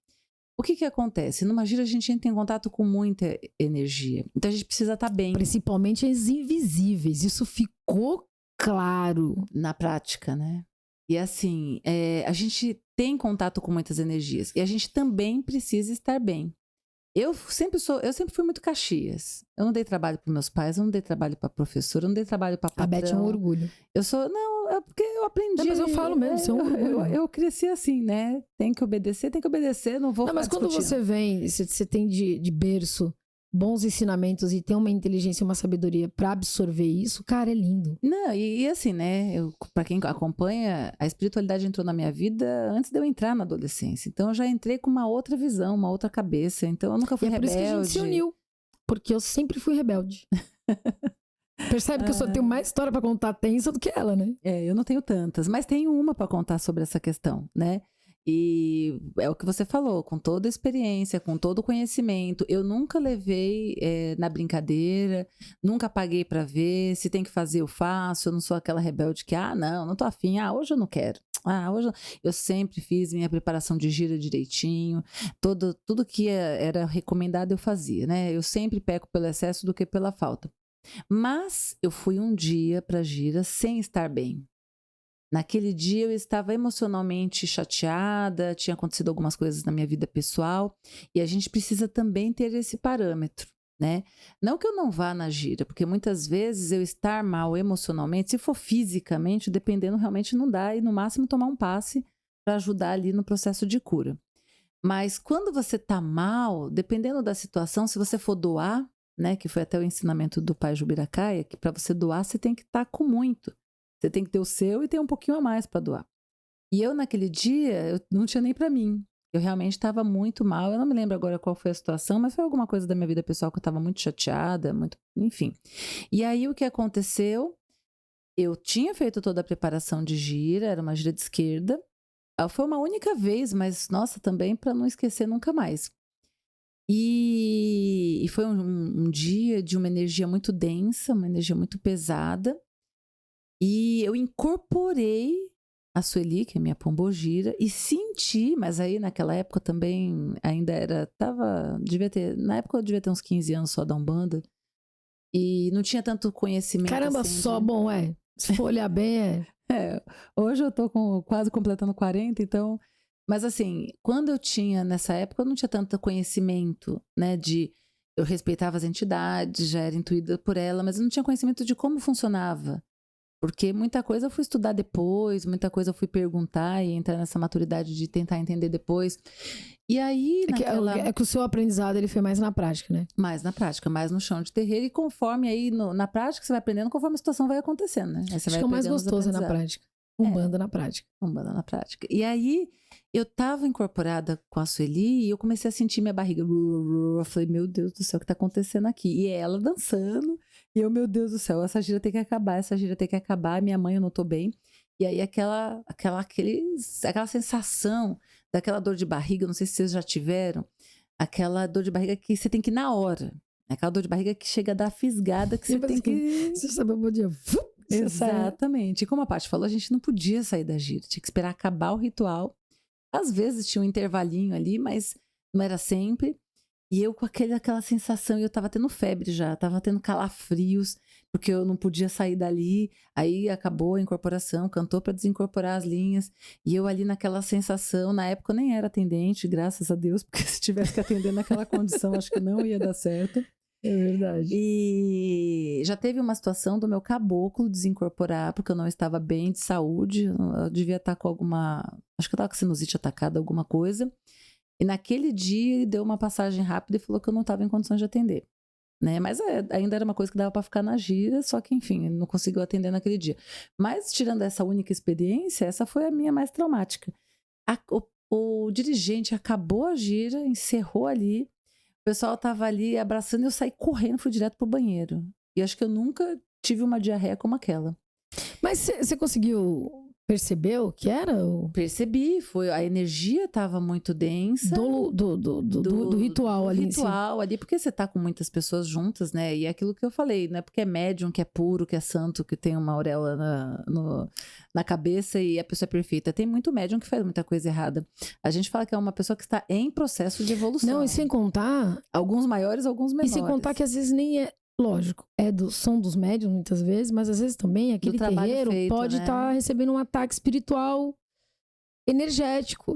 O que acontece? Numa gira a gente entra em contato com muita energia, então a gente precisa estar bem. Principalmente as invisíveis, isso ficou claro. Na prática, né? E assim, a gente tem contato com muitas energias e a gente também precisa estar bem. Eu sempre fui muito Caxias. Eu não dei trabalho para meus pais, eu não dei trabalho para professora, eu não dei trabalho para patrão. A Beth é um orgulho. É porque eu aprendi. Não, mas eu falo mesmo, você é um orgulho. Eu cresci assim, né? Tem que obedecer, não vou ficar mas quando você vem, você tem de berço bons ensinamentos e tem uma inteligência e uma sabedoria para absorver isso, cara, é lindo. Não, e assim, né? Para quem acompanha, a espiritualidade entrou na minha vida antes de eu entrar na adolescência. Então eu já entrei com uma outra visão, uma outra cabeça. Então eu nunca fui rebelde. É por isso que a gente se uniu. Porque eu sempre fui rebelde. Percebe que eu só tenho mais história para contar tensa do que ela, né? Eu não tenho tantas, mas tenho uma para contar sobre essa questão, né? E é o que você falou, com toda a experiência, com todo o conhecimento, eu nunca levei na brincadeira, nunca paguei para ver, se tem que fazer eu faço, eu não sou aquela rebelde que, não tô afim, hoje eu não quero. Hoje eu sempre fiz minha preparação de gira direitinho, tudo que era recomendado eu fazia, né? Eu sempre peco pelo excesso do que pela falta. Mas eu fui um dia para gira sem estar bem. Naquele dia eu estava emocionalmente chateada, tinha acontecido algumas coisas na minha vida pessoal e a gente precisa também ter esse parâmetro. né? Não que eu não vá na gira, porque muitas vezes eu estar mal emocionalmente, se for fisicamente, dependendo, realmente não dá, e no máximo tomar um passe para ajudar ali no processo de cura. Mas quando você tá mal, dependendo da situação, se você for doar, né, que foi até o ensinamento do pai Jubiracaia, que para você doar você tem que estar com muito. Você tem que ter o seu e ter um pouquinho a mais para doar. E eu naquele dia, eu não tinha nem para mim. Eu realmente estava muito mal. Eu não me lembro agora qual foi a situação, mas foi alguma coisa da minha vida pessoal que eu estava muito chateada, muito, enfim. E aí o que aconteceu? Eu tinha feito toda a preparação de gira, era uma gira de esquerda. Foi uma única vez, mas nossa, também para não esquecer nunca mais. E foi um dia de uma energia muito densa, uma energia muito pesada. E eu incorporei a Sueli, que é minha pombogira, e senti, mas aí naquela época também ainda era, na época eu devia ter uns 15 anos só da Umbanda, e não tinha tanto conhecimento. Caramba, assim, só bom, se for olhar bem, hoje eu tô quase completando 40, então, mas assim, quando eu tinha, nessa época, eu não tinha tanto conhecimento, né, eu respeitava as entidades, já era intuída por ela, mas eu não tinha conhecimento de como funcionava. Porque muita coisa eu fui estudar depois, muita coisa eu fui perguntar e entrar nessa maturidade de tentar entender depois. E aí, é que o seu aprendizado ele foi mais na prática, né? Mais na prática, mais no chão de terreiro. E conforme aí, na prática, você vai aprendendo conforme a situação vai acontecendo, né? Aí você Acho que é o mais gostoso na prática. Umbanda na prática. Umbanda na prática. E aí, eu tava incorporada com a Sueli e eu comecei a sentir minha barriga. Eu falei, meu Deus do céu, o que tá acontecendo aqui? E ela dançando. E eu, meu Deus do céu, essa gira tem que acabar, essa gira tem que acabar. Minha mãe, eu não tô bem. E aí, aquela sensação daquela dor de barriga, não sei se vocês já tiveram, aquela dor de barriga que você tem que ir na hora. Aquela dor de barriga que chega a dar fisgada, que você tem que... Você sabe o dia. Exatamente. E como a Paty falou, a gente não podia sair da gira, tinha que esperar acabar o ritual. Às vezes tinha um intervalinho ali, mas não era sempre. E eu com aquela sensação, e eu tava tendo febre já, tava tendo calafrios, porque eu não podia sair dali. Aí acabou a incorporação, cantou para desincorporar as linhas. E eu ali naquela sensação, na época eu nem era atendente, graças a Deus, porque se tivesse que atender naquela condição, acho que não ia dar certo. É verdade. E já teve uma situação do meu caboclo desincorporar, porque eu não estava bem de saúde. Eu devia estar com acho que eu estava com sinusite atacada, alguma coisa. E naquele dia ele deu uma passagem rápida e falou que eu não estava em condições de atender. Né? Mas ainda era uma coisa que dava para ficar na gira, só que enfim, ele não conseguiu atender naquele dia. Mas tirando essa única experiência, essa foi a minha mais traumática. O dirigente acabou a gira, encerrou ali. O pessoal tava ali abraçando e eu saí correndo, fui direto pro banheiro. E acho que eu nunca tive uma diarreia como aquela. Mas você conseguiu perceber o que era? Percebi, a energia tava muito densa. Do ritual ali. Ritual ali, porque você tá com muitas pessoas juntas, né? E é aquilo que eu falei, não é porque é médium, que é puro, que é santo, que tem uma auréola na cabeça e a pessoa é perfeita. Tem muito médium que faz muita coisa errada. A gente fala que é uma pessoa que está em processo de evolução. Não, e sem contar... Alguns maiores, alguns menores. E sem contar que às vezes nem é... Lógico, são dos médiuns muitas vezes, mas às vezes também aquele terreiro pode estar recebendo um ataque espiritual energético.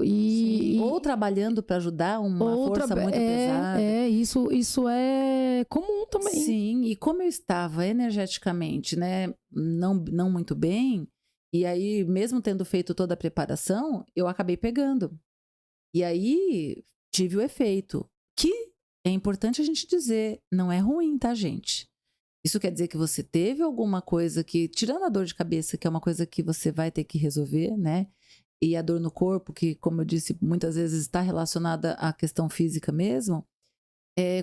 Ou trabalhando para ajudar uma força muito pesada. Isso é comum também. Sim, e como eu estava energeticamente, né, não muito bem, e aí mesmo tendo feito toda a preparação, eu acabei pegando. E aí tive o efeito, que é importante a gente dizer, não é ruim, tá, gente? Isso quer dizer que você teve alguma coisa que, tirando a dor de cabeça, que é uma coisa que você vai ter que resolver, né? E a dor no corpo, que, como eu disse, muitas vezes está relacionada à questão física mesmo.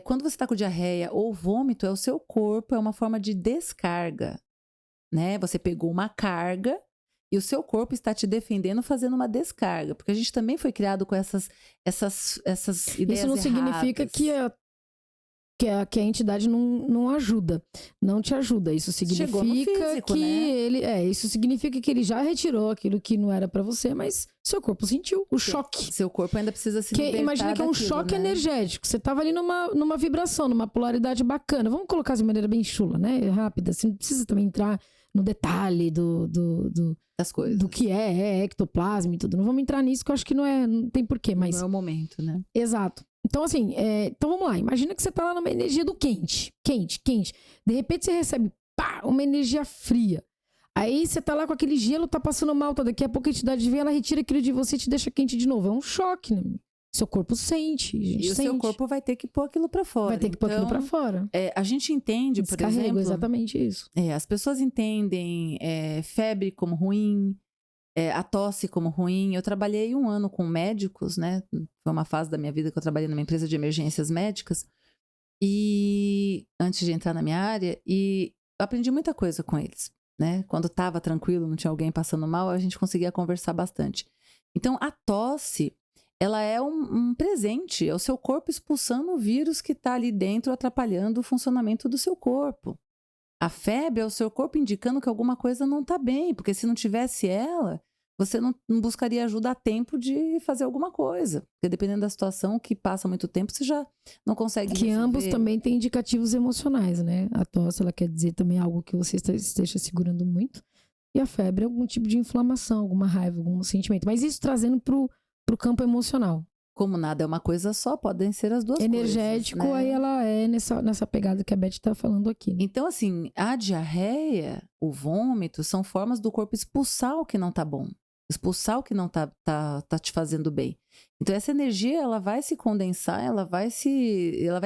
Quando você está com diarreia ou vômito, é o seu corpo, é uma forma de descarga, né? Você pegou uma carga e o seu corpo está te defendendo fazendo uma descarga. Porque a gente também foi criado com essas ideias Isso não erradas. significa que a entidade não ajuda. Não te ajuda. Isso significa físico, que né? isso significa que ele já retirou aquilo que não era pra você, mas seu corpo sentiu o choque. Seu corpo ainda precisa se libertar Imagina que é um choque energético. Você tava ali numa vibração, numa polaridade bacana. Vamos colocar de maneira bem chula, né? Rápida. Você não precisa também entrar no detalhe das coisas. Do que é ectoplasma e tudo. Não vamos entrar nisso, que eu acho que não tem porquê, mas... Não é o momento, né? Exato. Então, assim, então vamos lá. Imagina que você tá lá numa energia do quente. Quente, quente. De repente você recebe, pá, uma energia fria. Aí você tá lá com aquele gelo, tá passando mal, tá? Daqui a pouco a entidade vem, ela retira aquilo de você e te deixa quente de novo. É um choque, né? Seu corpo sente, a gente E o sente. seu corpo vai ter que pôr aquilo pra fora. Vai ter que pôr aquilo pra fora. A gente entende, por Descarrego, exemplo... exatamente isso. As pessoas entendem febre como ruim, a tosse como ruim. Eu trabalhei 1 ano com médicos, né? Foi uma fase da minha vida que eu trabalhei numa empresa de emergências médicas. E antes de entrar na minha área, e eu aprendi muita coisa com eles, né? Quando estava tranquilo, não tinha alguém passando mal, a gente conseguia conversar bastante. Então, a tosse, ela é um presente, é o seu corpo expulsando o vírus que está ali dentro, atrapalhando o funcionamento do seu corpo. A febre é o seu corpo indicando que alguma coisa não está bem, porque se não tivesse ela, você não buscaria ajuda a tempo de fazer alguma coisa. Porque dependendo da situação, que passa muito tempo, você já não consegue Que resolver. ambos também têm indicativos emocionais, né? A tosse, ela quer dizer também algo que você esteja segurando muito. E a febre é algum tipo de inflamação, alguma raiva, algum sentimento. Mas isso trazendo pro campo emocional. Como nada é uma coisa só, podem ser as duas Energético, coisas, né? aí ela é nessa pegada que a Beth tá falando aqui. Né? Então, assim, a diarreia, o vômito, são formas do corpo expulsar o que não tá bom. Expulsar o que não tá te fazendo bem. Então, essa energia, ela vai se condensar, ela vai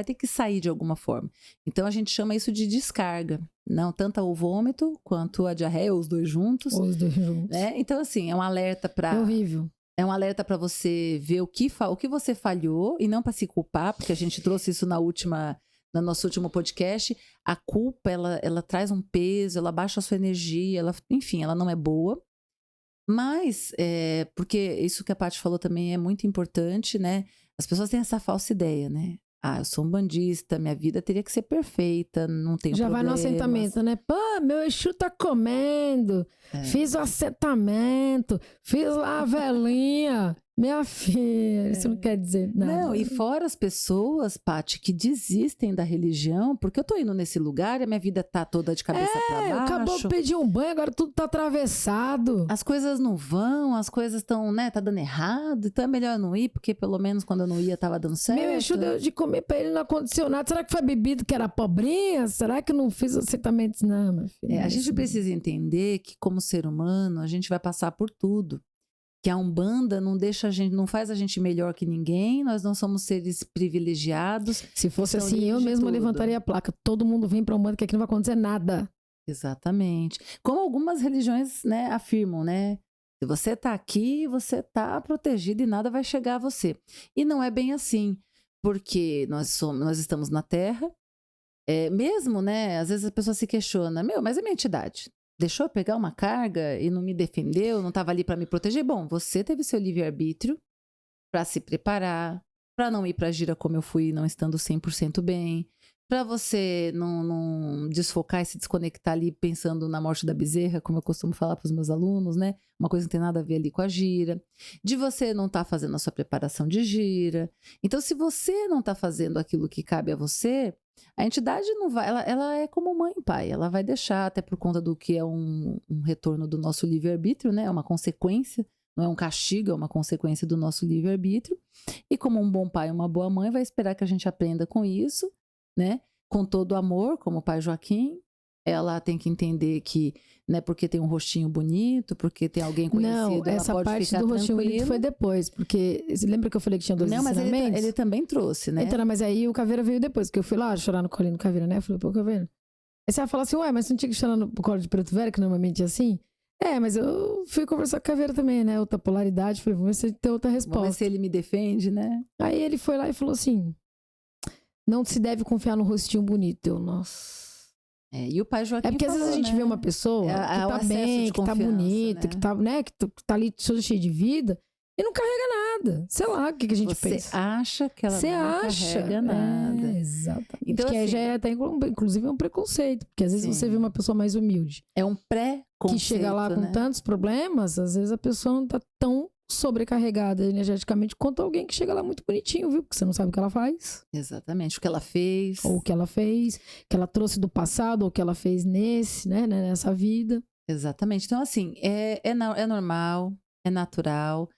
ter que sair de alguma forma. Então, a gente chama isso de descarga. Não tanto o vômito quanto a diarreia, os dois juntos. Os dois juntos. Né? Então, assim, é um alerta para... É horrível. É um alerta para você ver o que você falhou e não para se culpar, porque a gente trouxe isso no nosso último podcast. A culpa, ela traz um peso, ela baixa a sua energia, enfim, ela não é boa. Mas, porque isso que a Paty falou também é muito importante, né? As pessoas têm essa falsa ideia, né? Ah, eu sou um bandista, minha vida teria que ser perfeita, não tenho Já problemas. vai no assentamento, né? Pô, meu Exu tá comendo. Fiz o assentamento, fiz lá a velinha. Minha filha, isso não quer dizer nada. Não, e fora as pessoas, Paty, que desistem da religião, porque eu tô indo nesse lugar e a minha vida tá toda de cabeça pra baixo. Acabou de pedir um banho, agora tudo tá atravessado. As coisas não vão, as coisas estão, né, tá dando errado, então é melhor não ir, porque pelo menos quando eu não ia tava dando certo. Meu Exu deu de comer pra ele, não aconteceu nada. Será que foi bebido que era pobrinha? Será que não fiz assentamentos? Não, meu filho. A gente precisa entender que como ser humano, a gente vai passar por tudo. Que a Umbanda não faz a gente melhor que ninguém, nós não somos seres privilegiados. Se fosse assim, eu mesma levantaria a placa. Todo mundo vem pra Umbanda que aqui não vai acontecer nada. Exatamente. Como algumas religiões, né, afirmam, né? Se você tá aqui, você tá protegido e nada vai chegar a você. E não é bem assim, porque nós estamos na Terra, mesmo, né? Às vezes a pessoa se questiona, mas é minha entidade. Deixou eu pegar uma carga e não me defendeu, não estava ali para me proteger? Bom, você teve seu livre-arbítrio para se preparar, para não ir para a gira como eu fui, não estando 100% bem, para você não desfocar e se desconectar ali pensando na morte da bezerra, como eu costumo falar para os meus alunos, né? Uma coisa não tem nada a ver ali com a gira. De você não estar fazendo a sua preparação de gira. Então, se você não está fazendo aquilo que cabe a você, a entidade não vai, ela é como mãe e pai, ela vai deixar, até por conta do que é um retorno do nosso livre-arbítrio, né? É uma consequência, não é um castigo, é uma consequência do nosso livre-arbítrio. E como um bom pai e uma boa mãe, vai esperar que a gente aprenda com isso, né? Com todo amor, como o pai Joaquim. Ela tem que entender que, né, porque tem um rostinho bonito, porque tem alguém conhecido, não, essa ela pode parte ficar do rostinho tranquila. bonito foi depois, porque você lembra que eu falei que tinha dois Não, mas ensinamentos? ele também trouxe, né? Então, mas aí o Caveira veio depois, porque eu fui lá chorar no colinho do Caveira, né? Eu falei, pô, Caveira. Aí você vai falar assim, ué, mas você não tinha que chorar no colo de preto velho, que normalmente é assim? Mas eu fui conversar com o Caveira também, né? Outra polaridade, falei, vamos ver se tem outra resposta. Vamos ver se ele me defende, né? Aí ele foi lá e falou assim, não se deve confiar no rostinho bonito. Eu, nossa... E o pai Joaquim porque às vezes a gente vê uma pessoa que tá bem, que tá bonita, né? que tá ali toda cheia de vida e não carrega nada. Sei lá o que a gente pensa. Você acha que ela não carrega nada. Exatamente. Então, que assim, já é até, inclusive, um preconceito. Porque às vezes você vê uma pessoa mais humilde. É um pré-conceito, que chega lá com né? tantos problemas, às vezes a pessoa não tá tão sobrecarregada energeticamente quanto alguém que chega lá muito bonitinho, viu? Porque você não sabe o que ela faz. Exatamente, o que ela fez. Ou o que ela fez, que ela trouxe do passado, ou o que ela fez nessa vida. Exatamente. Então, assim, é normal, é natural.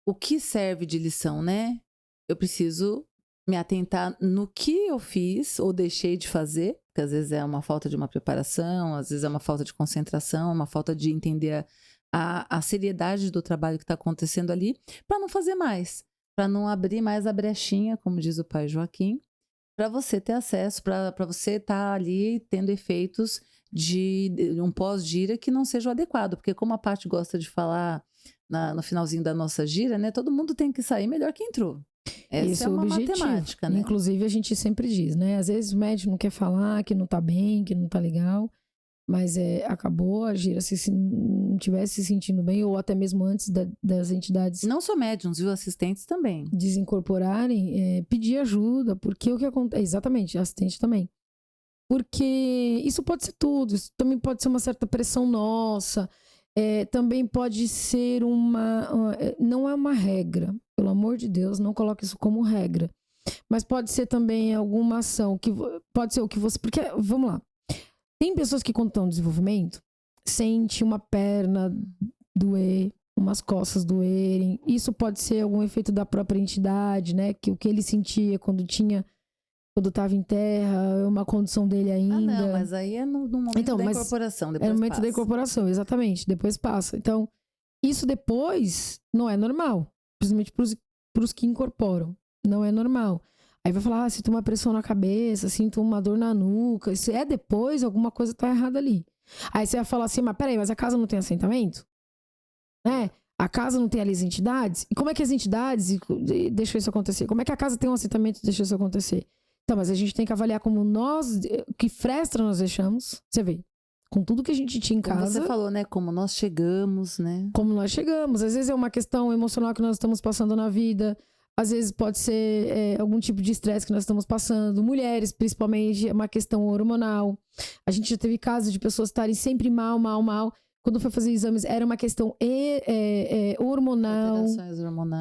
O que serve de lição, né? Eu preciso me atentar no que eu fiz ou deixei de fazer, porque às vezes é uma falta de uma preparação, às vezes é uma falta de concentração, uma falta de entender a seriedade do trabalho que está acontecendo ali, para não fazer mais, para não abrir mais a brechinha, como diz o pai Joaquim, para você ter acesso, para você estar ali tendo efeitos de um pós-gira que não seja o adequado, porque como a Paty gosta de falar no finalzinho da nossa gira, né, todo mundo tem que sair melhor que entrou. Essa Esse é é o uma objetivo. matemática, né? Inclusive, a gente sempre diz, né? Às vezes o médico não quer falar que não tá bem, que não tá legal, mas acabou a gira, se não tivesse se sentindo bem, ou até mesmo antes das entidades Não só médiums, viu? Assistentes também. desincorporarem, pedir ajuda, porque o que acontece... Exatamente, assistente também. Porque isso pode ser tudo, isso também pode ser uma certa pressão nossa, também pode ser não é uma regra, pelo amor de Deus, não coloque isso como regra. Mas pode ser também alguma ação, pode ser o que você... Porque, vamos lá, tem pessoas que quando estão no desenvolvimento, sente uma perna doer, umas costas doerem, isso pode ser algum efeito da própria entidade, né? Que o que ele sentia quando estava em terra, é uma condição dele ainda. Ah, não, mas aí é no momento da incorporação, depois é no momento passa. da incorporação, exatamente, depois passa. Então, isso depois não é normal, principalmente para os que incorporam, não é normal. Aí vai falar, sinto uma pressão na cabeça, sinto uma dor na nuca, isso depois, alguma coisa tá errada ali. Aí você vai falar assim, mas peraí, mas a casa não tem assentamento? Né? A casa não tem ali as entidades? E como é que as entidades deixam isso acontecer? Como é que a casa tem um assentamento e deixa isso acontecer? Então, mas a gente tem que avaliar como nós, que fresta nós deixamos. Você vê, com tudo que a gente tinha em casa. Como você falou, né? Como nós chegamos, né? Como nós chegamos. Às vezes é uma questão emocional que nós estamos passando na vida. Às vezes pode ser algum tipo de estresse que nós estamos passando. Mulheres, principalmente, é uma questão hormonal. A gente já teve casos de pessoas estarem sempre mal. Quando foi fazer exames, era uma questão hormonal.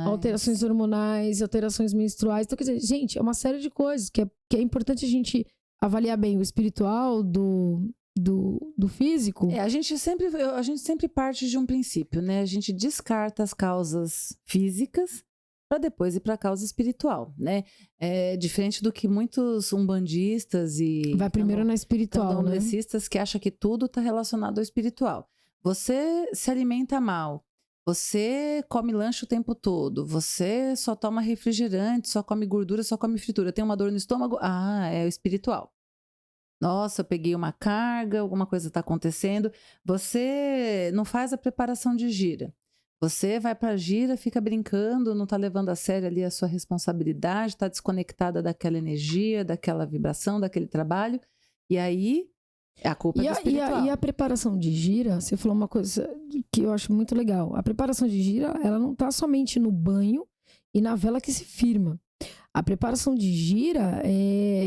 Alterações hormonais, alterações menstruais. Então, quer dizer, gente, é uma série de coisas que é importante a gente avaliar bem o espiritual do físico. A gente sempre parte de um princípio, né? A gente descarta as causas físicas para depois ir para a causa espiritual, né? Diferente do que muitos umbandistas e vai primeiro na espiritual, candomblecistas, né? Que acham que tudo está relacionado ao espiritual. Você se alimenta mal, você come lanche o tempo todo, você só toma refrigerante, só come gordura, só come fritura, tem uma dor no estômago, é o espiritual. Nossa, eu peguei uma carga, alguma coisa está acontecendo. Você não faz a preparação de gira. Você vai para a gira, fica brincando, não está levando a sério ali a sua responsabilidade, está desconectada daquela energia, daquela vibração, daquele trabalho. E aí, a culpa é do espiritual. E a preparação de gira, você falou uma coisa que eu acho muito legal. A preparação de gira, ela não está somente no banho e na vela que se firma. A preparação de gira,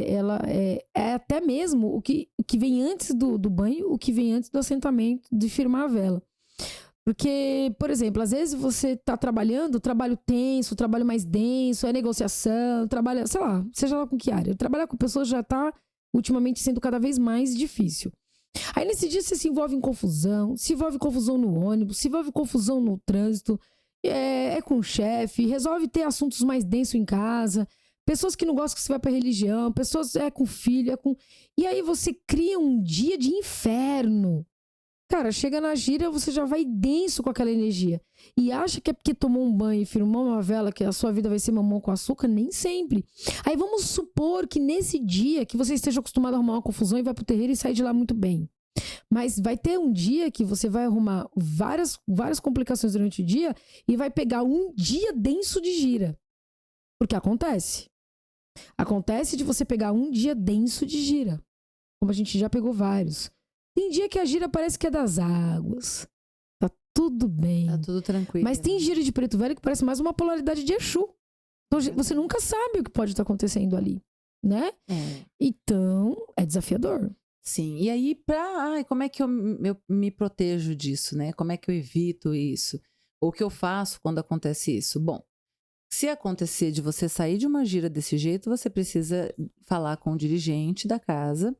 ela é até mesmo o que vem antes do banho, o que vem antes do assentamento, de firmar a vela. Porque, por exemplo, às vezes você está trabalhando, trabalho tenso, trabalho mais denso, é negociação, trabalha, sei lá, seja lá com que área. Trabalhar com pessoas já está ultimamente sendo cada vez mais difícil. Aí nesse dia você se envolve em confusão, se envolve confusão no ônibus, se envolve confusão no trânsito, com o chefe, resolve ter assuntos mais densos em casa, pessoas que não gostam que você vai pra religião, pessoas com filho, E aí você cria um dia de inferno. Cara, chega na gira, você já vai denso com aquela energia. E acha que é porque tomou um banho e firmou uma vela que a sua vida vai ser mamão com açúcar? Nem sempre. Aí vamos supor que nesse dia que você esteja acostumado a arrumar uma confusão e vai pro terreiro e sai de lá muito bem. Mas vai ter um dia que você vai arrumar várias complicações durante o dia e vai pegar um dia denso de gira. Porque acontece. Acontece de você pegar um dia denso de gira. Como a gente já pegou vários. Tem dia que a gira parece que é das águas. Tá tudo bem. Tá tudo tranquilo. Mas tem gira de preto velho que parece mais uma polaridade de Exu. Então você nunca sabe o que pode estar acontecendo ali, né? Então, é desafiador. Sim, e aí como é que eu me protejo disso, né? Como é que eu evito isso? Ou o que eu faço quando acontece isso? Bom, se acontecer de você sair de uma gira desse jeito, você precisa falar com o dirigente da casa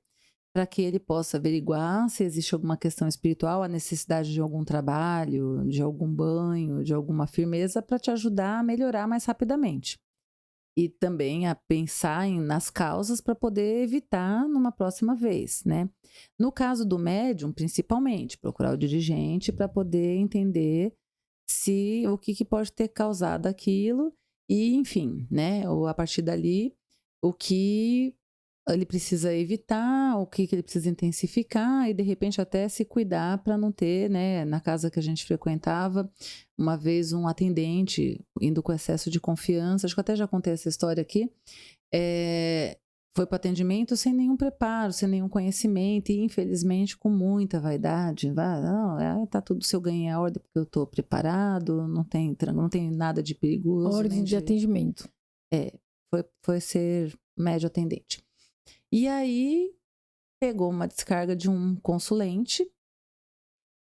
para que ele possa averiguar se existe alguma questão espiritual, a necessidade de algum trabalho, de algum banho, de alguma firmeza para te ajudar a melhorar mais rapidamente. e também a pensar nas causas para poder evitar numa próxima vez, né? No caso do médium, principalmente, procurar o dirigente para poder entender se o que pode ter causado aquilo e, enfim, né? Ou a partir dali, o que ele precisa evitar, o que ele precisa intensificar e, de repente, até se cuidar para não ter, né? Na casa que a gente frequentava, uma vez um atendente indo com excesso de confiança, acho que até já contei essa história aqui, foi para o atendimento sem nenhum preparo, sem nenhum conhecimento e, infelizmente, com muita vaidade. Não, tá tudo, se eu ganhei a ordem porque eu estou preparado, não tem nada de perigoso. Ordem de atendimento. Foi ser médio atendente. E aí, pegou uma descarga de um consulente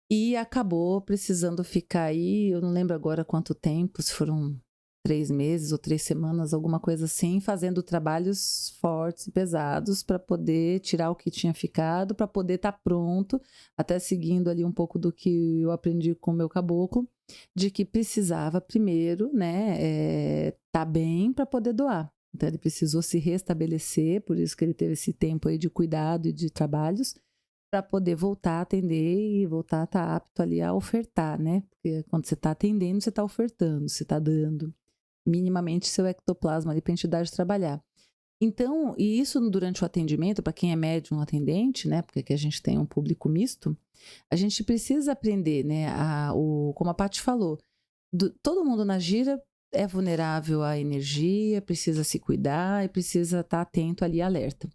e acabou precisando ficar aí, eu não lembro agora quanto tempo, se foram 3 meses ou 3 semanas, alguma coisa assim, fazendo trabalhos fortes e pesados para poder tirar o que tinha ficado, para poder estar pronto, até seguindo ali um pouco do que eu aprendi com o meu caboclo, de que precisava primeiro, né, tá bem para poder doar. Então ele precisou se restabelecer, por isso que ele teve esse tempo aí de cuidado e de trabalhos, para poder voltar a atender e voltar a estar apto ali a ofertar, né? Porque quando você está atendendo, você está ofertando, você está dando minimamente seu ectoplasma ali para a entidade trabalhar. Então, e isso durante o atendimento, para quem é médium atendente, né? Porque aqui a gente tem um público misto, a gente precisa aprender, né? Como a Paty falou, todo mundo na gira é vulnerável à energia, precisa se cuidar e precisa estar atento ali, alerta.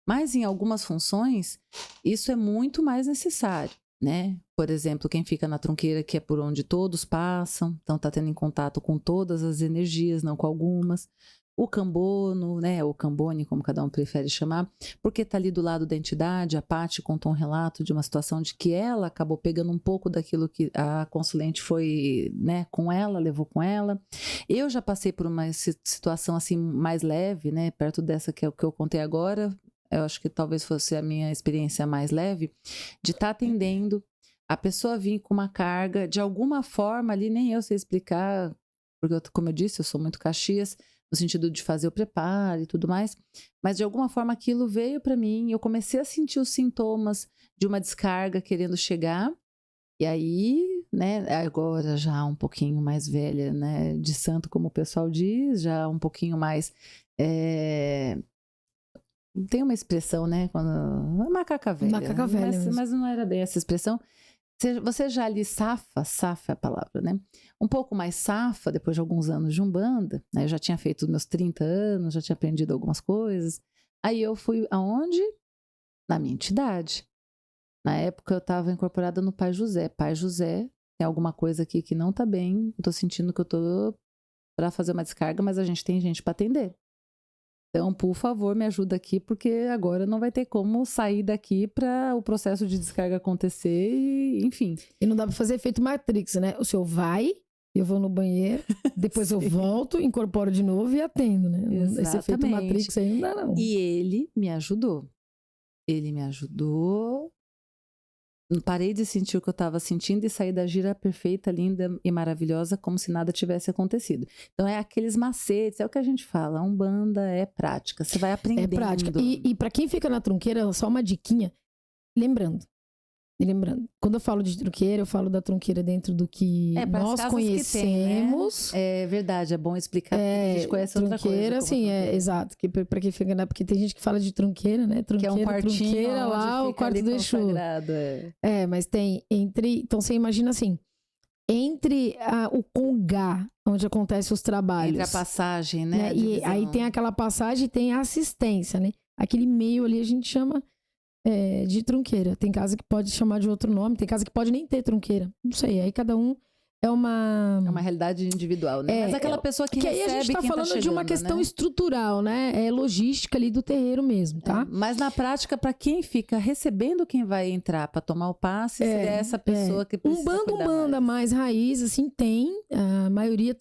Mas em algumas funções, isso é muito mais necessário, né? Por exemplo, quem fica na trunqueira, que é por onde todos passam, então está tendo em contato com todas as energias, não com algumas. O cambono, né? Ou cambone, como cada um prefere chamar, porque está ali do lado da entidade. A Paty contou um relato de uma situação de que ela acabou pegando um pouco daquilo que a consulente foi, né, com ela, levou com ela. Eu já passei por uma situação assim mais leve, né, perto dessa que é o que eu contei agora. Eu acho que talvez fosse a minha experiência mais leve, de estar atendendo, a pessoa vir com uma carga, de alguma forma ali, nem eu sei explicar, porque como eu disse, eu sou muito Caxias, no sentido de fazer o preparo e tudo mais, mas de alguma forma aquilo veio para mim, eu comecei a sentir os sintomas de uma descarga querendo chegar, e aí, né, agora já um pouquinho mais velha, né, de santo, como o pessoal diz, já um pouquinho mais... Tem uma expressão, né, quando... Macaca velha. Macaca velha. Mas não era bem essa expressão. Você já ali safa é a palavra, né? Um pouco mais safa, depois de alguns anos de Umbanda, né? Eu já tinha feito os meus 30 anos, já tinha aprendido algumas coisas. Aí eu fui aonde? Na minha entidade. Na época eu estava incorporada no Pai José. Pai José, tem alguma coisa aqui que não tá bem, eu tô sentindo que eu tô para fazer uma descarga, mas a gente tem gente para atender. Então, por favor, me ajuda aqui, porque agora não vai ter como sair daqui para o processo de descarga acontecer e, enfim. E não dá para fazer efeito Matrix, né? O senhor vai, eu vou no banheiro, depois eu volto, incorporo de novo e atendo, né? Exatamente. Esse efeito Matrix aí não dá, não. E ele me ajudou. Ele me ajudou. Parei de sentir o que eu estava sentindo e saí da gira perfeita, linda e maravilhosa, como se nada tivesse acontecido. Então, é aqueles macetes, é o que a gente fala, a Umbanda é prática, você vai aprendendo. É prática. E para quem fica na trunqueira, só uma diquinha, lembrando, quando eu falo de trunqueira, eu falo da trunqueira dentro do que nós conhecemos. Que tem, né? É verdade, é bom explicar, porque a gente conhece outra coisa. Trunqueira, sim, exato. Para quem fica, porque tem gente que fala de trunqueira, né? Trunqueira, que é um quartinho trunqueira lá, o quarto do Exu. Mas tem então você imagina assim, entre o congá, onde acontecem os trabalhos. Entre a passagem, né? E aí tem aquela passagem e tem a assistência, né? Aquele meio ali a gente chama de trunqueira. Tem casa que pode chamar de outro nome, tem casa que pode nem ter trunqueira. Não sei, aí cada um é uma realidade individual, né? Mas aquela pessoa que recebe, aí a gente tá falando chegando, de uma questão, né, estrutural, né? É logística ali do terreiro mesmo, tá? Mas na prática, para quem fica recebendo quem vai entrar para tomar o passe, seria essa pessoa que precisa Umbanda mais raiz, assim, tem. A maioria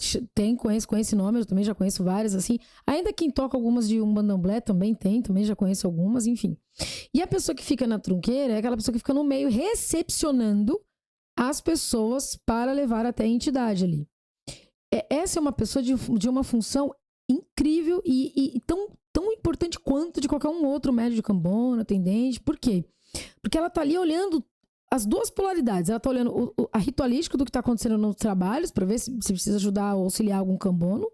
conhece esse nome, eu também já conheço várias, assim. Ainda quem toca algumas de Umbandomblé também já conheço algumas, enfim. E a pessoa que fica na trunqueira é aquela pessoa que fica no meio recepcionando as pessoas para levar até a entidade ali. Essa é uma pessoa de uma função incrível e tão importante quanto de qualquer um outro médio de Cambona, atendente. Por quê? Porque ela tá ali olhando as duas polaridades. Ela tá olhando a ritualística do que tá acontecendo nos trabalhos, para ver se precisa ajudar ou auxiliar algum cambono.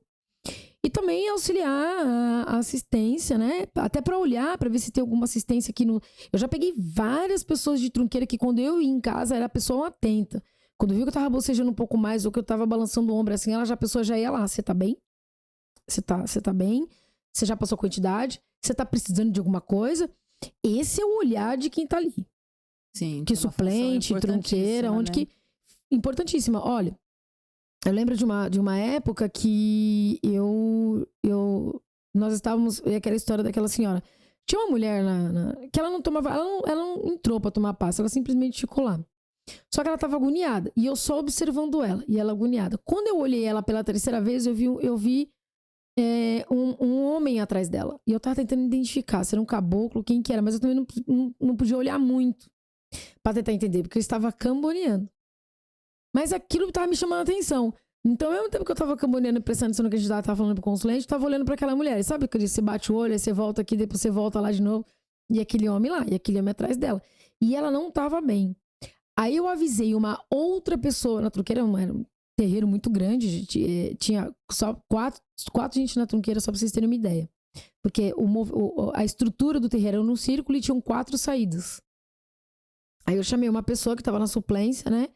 E também auxiliar a assistência, né? Até para olhar, para ver se tem alguma assistência aqui no... Eu já peguei várias pessoas de trunqueira que quando eu ia em casa, era a pessoa atenta. Quando viu que eu tava bocejando um pouco mais ou que eu tava balançando o ombro assim, a pessoa já ia lá. Você tá bem? Você tá bem? Você já passou a quantidade? Você tá precisando de alguma coisa? Esse é o olhar de quem tá ali. Sim. Que suplente, trunqueira, onde que... Importantíssima. Olha, eu lembro de uma época que nós estávamos... Aquela história daquela senhora. Tinha uma mulher que ela não tomava... Ela não entrou pra tomar passe, ela simplesmente ficou lá. Só que ela tava agoniada. E eu só observando ela. E ela agoniada. Quando eu olhei ela pela terceira vez, eu vi um homem atrás dela. E eu tava tentando identificar se era um caboclo, quem que era. Mas eu também não podia olhar muito pra tentar entender. Porque eu estava camboneando. Mas aquilo tava me chamando a atenção. Então, ao mesmo tempo que eu tava camboneando e prestando atenção no que a gente tava falando pro consulente, eu tava olhando pra aquela mulher. E sabe que você bate o olho, aí você volta aqui, depois você volta lá de novo. E aquele homem lá. E aquele homem atrás dela. E ela não tava bem. Aí eu avisei uma outra pessoa na trunqueira, era um terreiro muito grande, tinha só quatro gente na trunqueira, só pra vocês terem uma ideia. Porque a estrutura do terreiro era num círculo e tinham 4 saídas. Aí eu chamei uma pessoa que tava na suplência, né?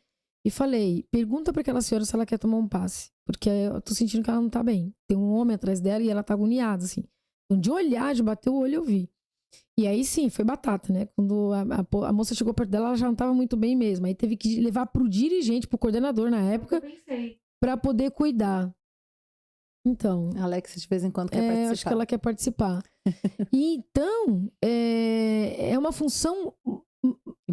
E falei, pergunta pra aquela senhora se ela quer tomar um passe. Porque eu tô sentindo que ela não tá bem. Tem um homem atrás dela e ela tá agoniada, assim. Então, de olhar, de bater o olho, eu vi. E aí sim, foi batata, né? Quando a moça chegou perto dela, ela já não tava muito bem mesmo. Aí teve que levar pro dirigente, pro coordenador na época, pra poder cuidar. Então... A Alex de vez em quando quer participar. Acho que ela quer participar. E então, é uma função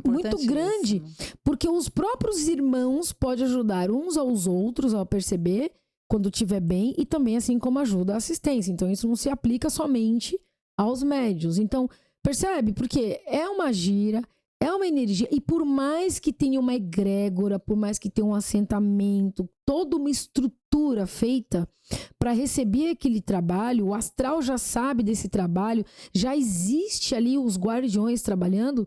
muito grande, porque os próprios irmãos podem ajudar uns aos outros a perceber quando estiver bem e também assim como ajuda a assistência. Então isso não se aplica somente aos médios. Então, percebe? Porque é uma gira, é uma energia, e por mais que tenha uma egrégora, por mais que tenha um assentamento, toda uma estrutura feita para receber aquele trabalho, o astral já sabe desse trabalho, já existe ali os guardiões trabalhando,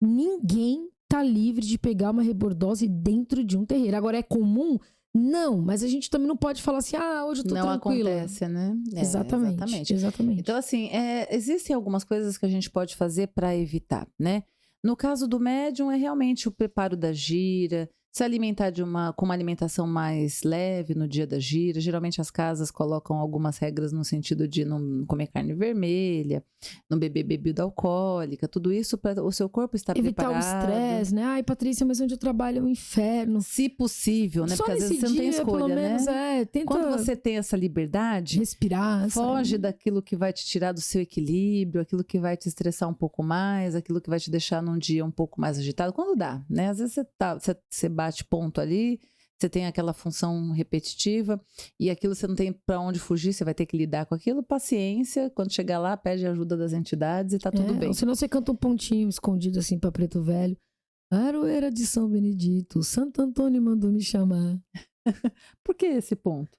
ninguém tá livre de pegar uma rebordose dentro de um terreiro. Agora, é comum? Não, mas a gente também não pode falar assim, hoje eu tô tranquila. Não acontece, né? Exatamente. Então, assim, existem algumas coisas que a gente pode fazer para evitar, né? No caso do médium, é realmente o preparo da gira, se alimentar com uma alimentação mais leve no dia da gira. Geralmente as casas colocam algumas regras no sentido de não comer carne vermelha, não beber bebida alcoólica, tudo isso para o seu corpo estar preparado. Evitar o estresse, né? Ai, Patrícia, mas onde eu trabalho é um inferno. Se possível, né? Só porque às vezes dia, você não tem escolha, pelo menos, né? Tenta quando você tem essa liberdade, respirar, foge daquilo que vai te tirar do seu equilíbrio, aquilo que vai te estressar um pouco mais, aquilo que vai te deixar num dia um pouco mais agitado, quando dá, né? Às vezes você bate ponto ali, você tem aquela função repetitiva e aquilo você não tem para onde fugir, você vai ter que lidar com aquilo. Paciência, quando chegar lá, pede ajuda das entidades e tá tudo bem. Ou senão você canta um pontinho escondido assim para Preto Velho. Aroeira de São Benedito, Santo Antônio mandou me chamar. Por que esse ponto?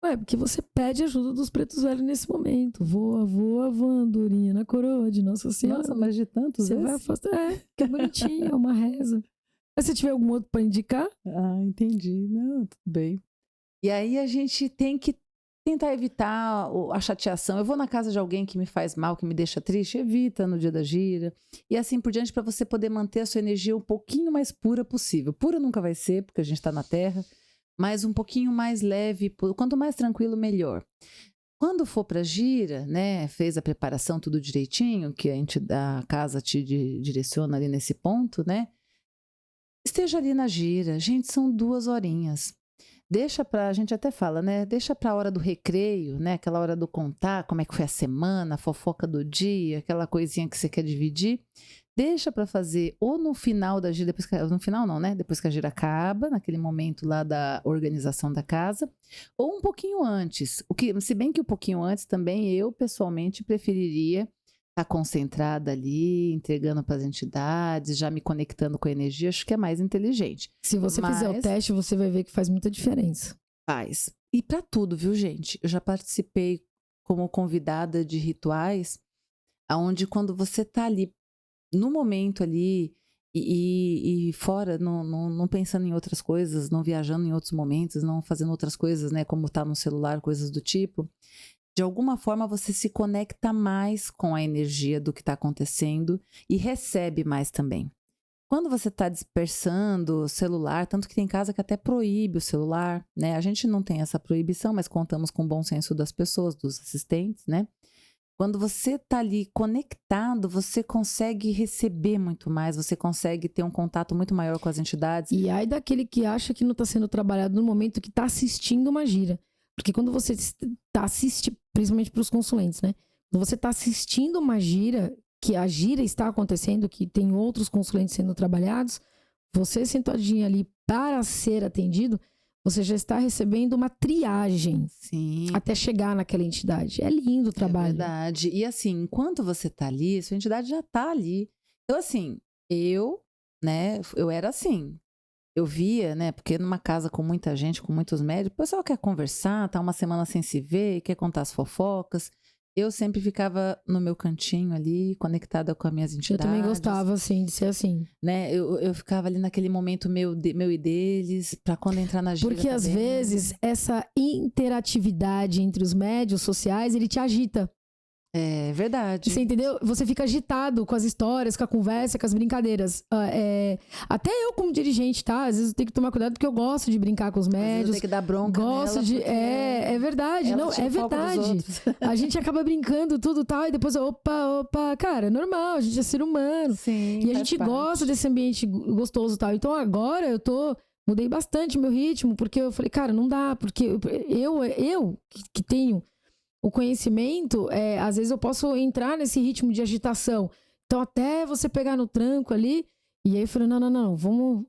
Porque você pede ajuda dos pretos velhos nesse momento. Voa, voa, voa, andorinha na coroa de Nossa Senhora. Nossa, mas de tantos você vai afastar. Que é bonitinho, é uma reza. Mas se tiver algum outro para indicar? Entendi. Não, tudo bem. E aí a gente tem que tentar evitar a chateação. Eu vou na casa de alguém que me faz mal, que me deixa triste, evita no dia da gira. E assim por diante, para você poder manter a sua energia um pouquinho mais pura possível. Pura nunca vai ser, porque a gente está na Terra, mas um pouquinho mais leve. Quanto mais tranquilo, melhor. Quando for para gira, né, fez a preparação tudo direitinho, que a casa te direciona ali nesse ponto, né? Esteja ali na gira. Gente, são 2 horinhas. A gente até fala, né? Deixa pra hora do recreio, né? Aquela hora do contar, como é que foi a semana, a fofoca do dia, aquela coisinha que você quer dividir. Deixa pra fazer ou no final da gira, no final não, né? Depois que a gira acaba, naquele momento lá da organização da casa, ou um pouquinho antes. Se bem que um pouquinho antes também eu, pessoalmente, preferiria estar concentrada ali, entregando para as entidades, já me conectando com a energia, acho que é mais inteligente. Se você fizer o teste, você vai ver que faz muita diferença. Faz. E para tudo, viu, gente? Eu já participei como convidada de rituais, aonde quando você tá ali, no momento ali, e fora, não pensando em outras coisas, não viajando em outros momentos, não fazendo outras coisas, né? Como tá no celular, coisas do tipo. De alguma forma você se conecta mais com a energia do que está acontecendo e recebe mais também. Quando você está dispersando o celular, tanto que tem casa que até proíbe o celular, né? A gente não tem essa proibição, mas contamos com o bom senso das pessoas, dos assistentes, né? Quando você está ali conectado, você consegue receber muito mais, você consegue ter um contato muito maior com as entidades. E aí daquele que acha que não está sendo trabalhado no momento que está assistindo uma gira. Porque quando você está assistindo, principalmente para os consulentes, né? Quando você está assistindo uma gira, que a gira está acontecendo, que tem outros consulentes sendo trabalhados, você sentadinho ali para ser atendido, você já está recebendo uma triagem. Sim. Até chegar naquela entidade. É lindo o trabalho. É verdade. E assim, enquanto você tá ali, sua entidade já tá ali. Então assim, né, eu era assim. Eu via, né, porque numa casa com muita gente, com muitos médicos, o pessoal quer conversar, tá uma semana sem se ver, quer contar as fofocas. Eu sempre ficava no meu cantinho ali, conectada com as minhas entidades. Eu também gostava, assim, de ser assim. Né? Eu ficava ali naquele momento meu e deles, pra quando entrar na gira. Porque às vezes essa interatividade entre os médios sociais, ele te agita. É verdade. Você entendeu? Você fica agitado com as histórias, com a conversa, com as brincadeiras. Até eu como dirigente, tá? Às vezes eu tenho que tomar cuidado porque eu gosto de brincar com os médios. Tem que dar bronca gosto nela de É verdade, não, é verdade. A gente acaba brincando tudo tal e depois opa, cara, é normal, a gente é ser humano. Sim, e a gente gosta desse ambiente gostoso tal. Então agora mudei bastante meu ritmo, porque eu falei, cara, não dá, porque eu que tenho o conhecimento, às vezes eu posso entrar nesse ritmo de agitação. Então, até você pegar no tranco ali. E aí eu falei, não, vamos.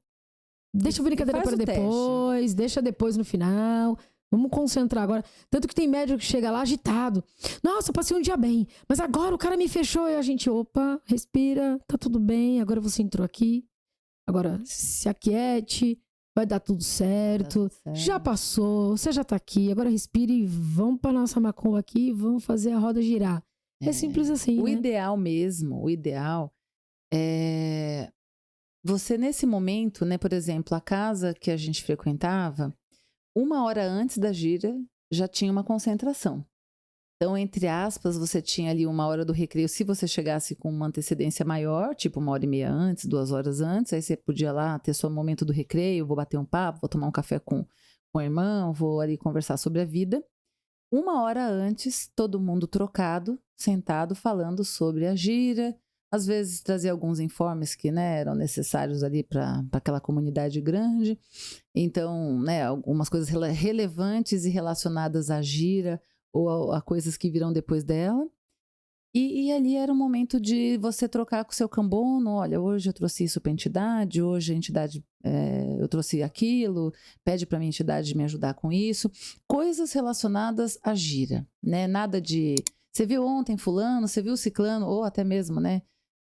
Deixa a brincadeira para depois, deixa depois no final. Vamos concentrar agora. Tanto que tem médico que chega lá agitado. Nossa, eu passei um dia bem, mas agora o cara me fechou. E a gente, opa, respira, tá tudo bem. Agora você entrou aqui. Agora se aquiete. Vai dar tudo certo. Já passou, você já tá aqui. Agora respire e vamos pra nossa macumba aqui e vamos fazer a roda girar. É simples assim, o né? O ideal é você nesse momento, né? Por exemplo, a casa que a gente frequentava, 1 hora antes da gira já tinha uma concentração. Então, entre aspas, você tinha ali 1 hora do recreio. Se você chegasse com uma antecedência maior, tipo 1 hora e meia antes, 2 horas antes, aí você podia lá ter seu momento do recreio, vou bater um papo, vou tomar um café com o irmão, vou ali conversar sobre a vida. 1 hora antes, todo mundo trocado, sentado, falando sobre a gira. Às vezes trazer alguns informes que, né, eram necessários ali para aquela comunidade grande. Então, né, algumas coisas relevantes e relacionadas à gira, ou a coisas que virão depois dela. E ali era um momento de você trocar com o seu cambono. Olha, hoje eu trouxe isso para a entidade, hoje a entidade, eu trouxe aquilo, pede para a minha entidade me ajudar com isso. Coisas relacionadas à gira, né? Nada de, você viu ontem fulano, você viu ciclano, ou até mesmo, né?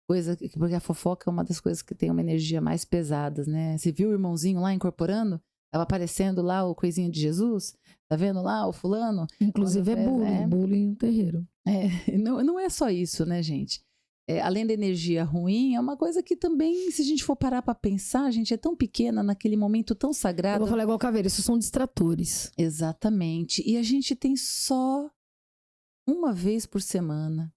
Porque a fofoca é uma das coisas que tem uma energia mais pesadas, né? Você viu o irmãozinho lá incorporando? Tava aparecendo lá o coisinho de Jesus? Tá vendo lá o fulano? Inclusive bullying no terreiro. Não é só isso, né, gente? Além da energia ruim, é uma coisa que também, se a gente for parar para pensar, a gente é tão pequena naquele momento tão sagrado. Eu vou falar igual Caveira, isso são distratores. Exatamente. E a gente tem só 1 vez por semana,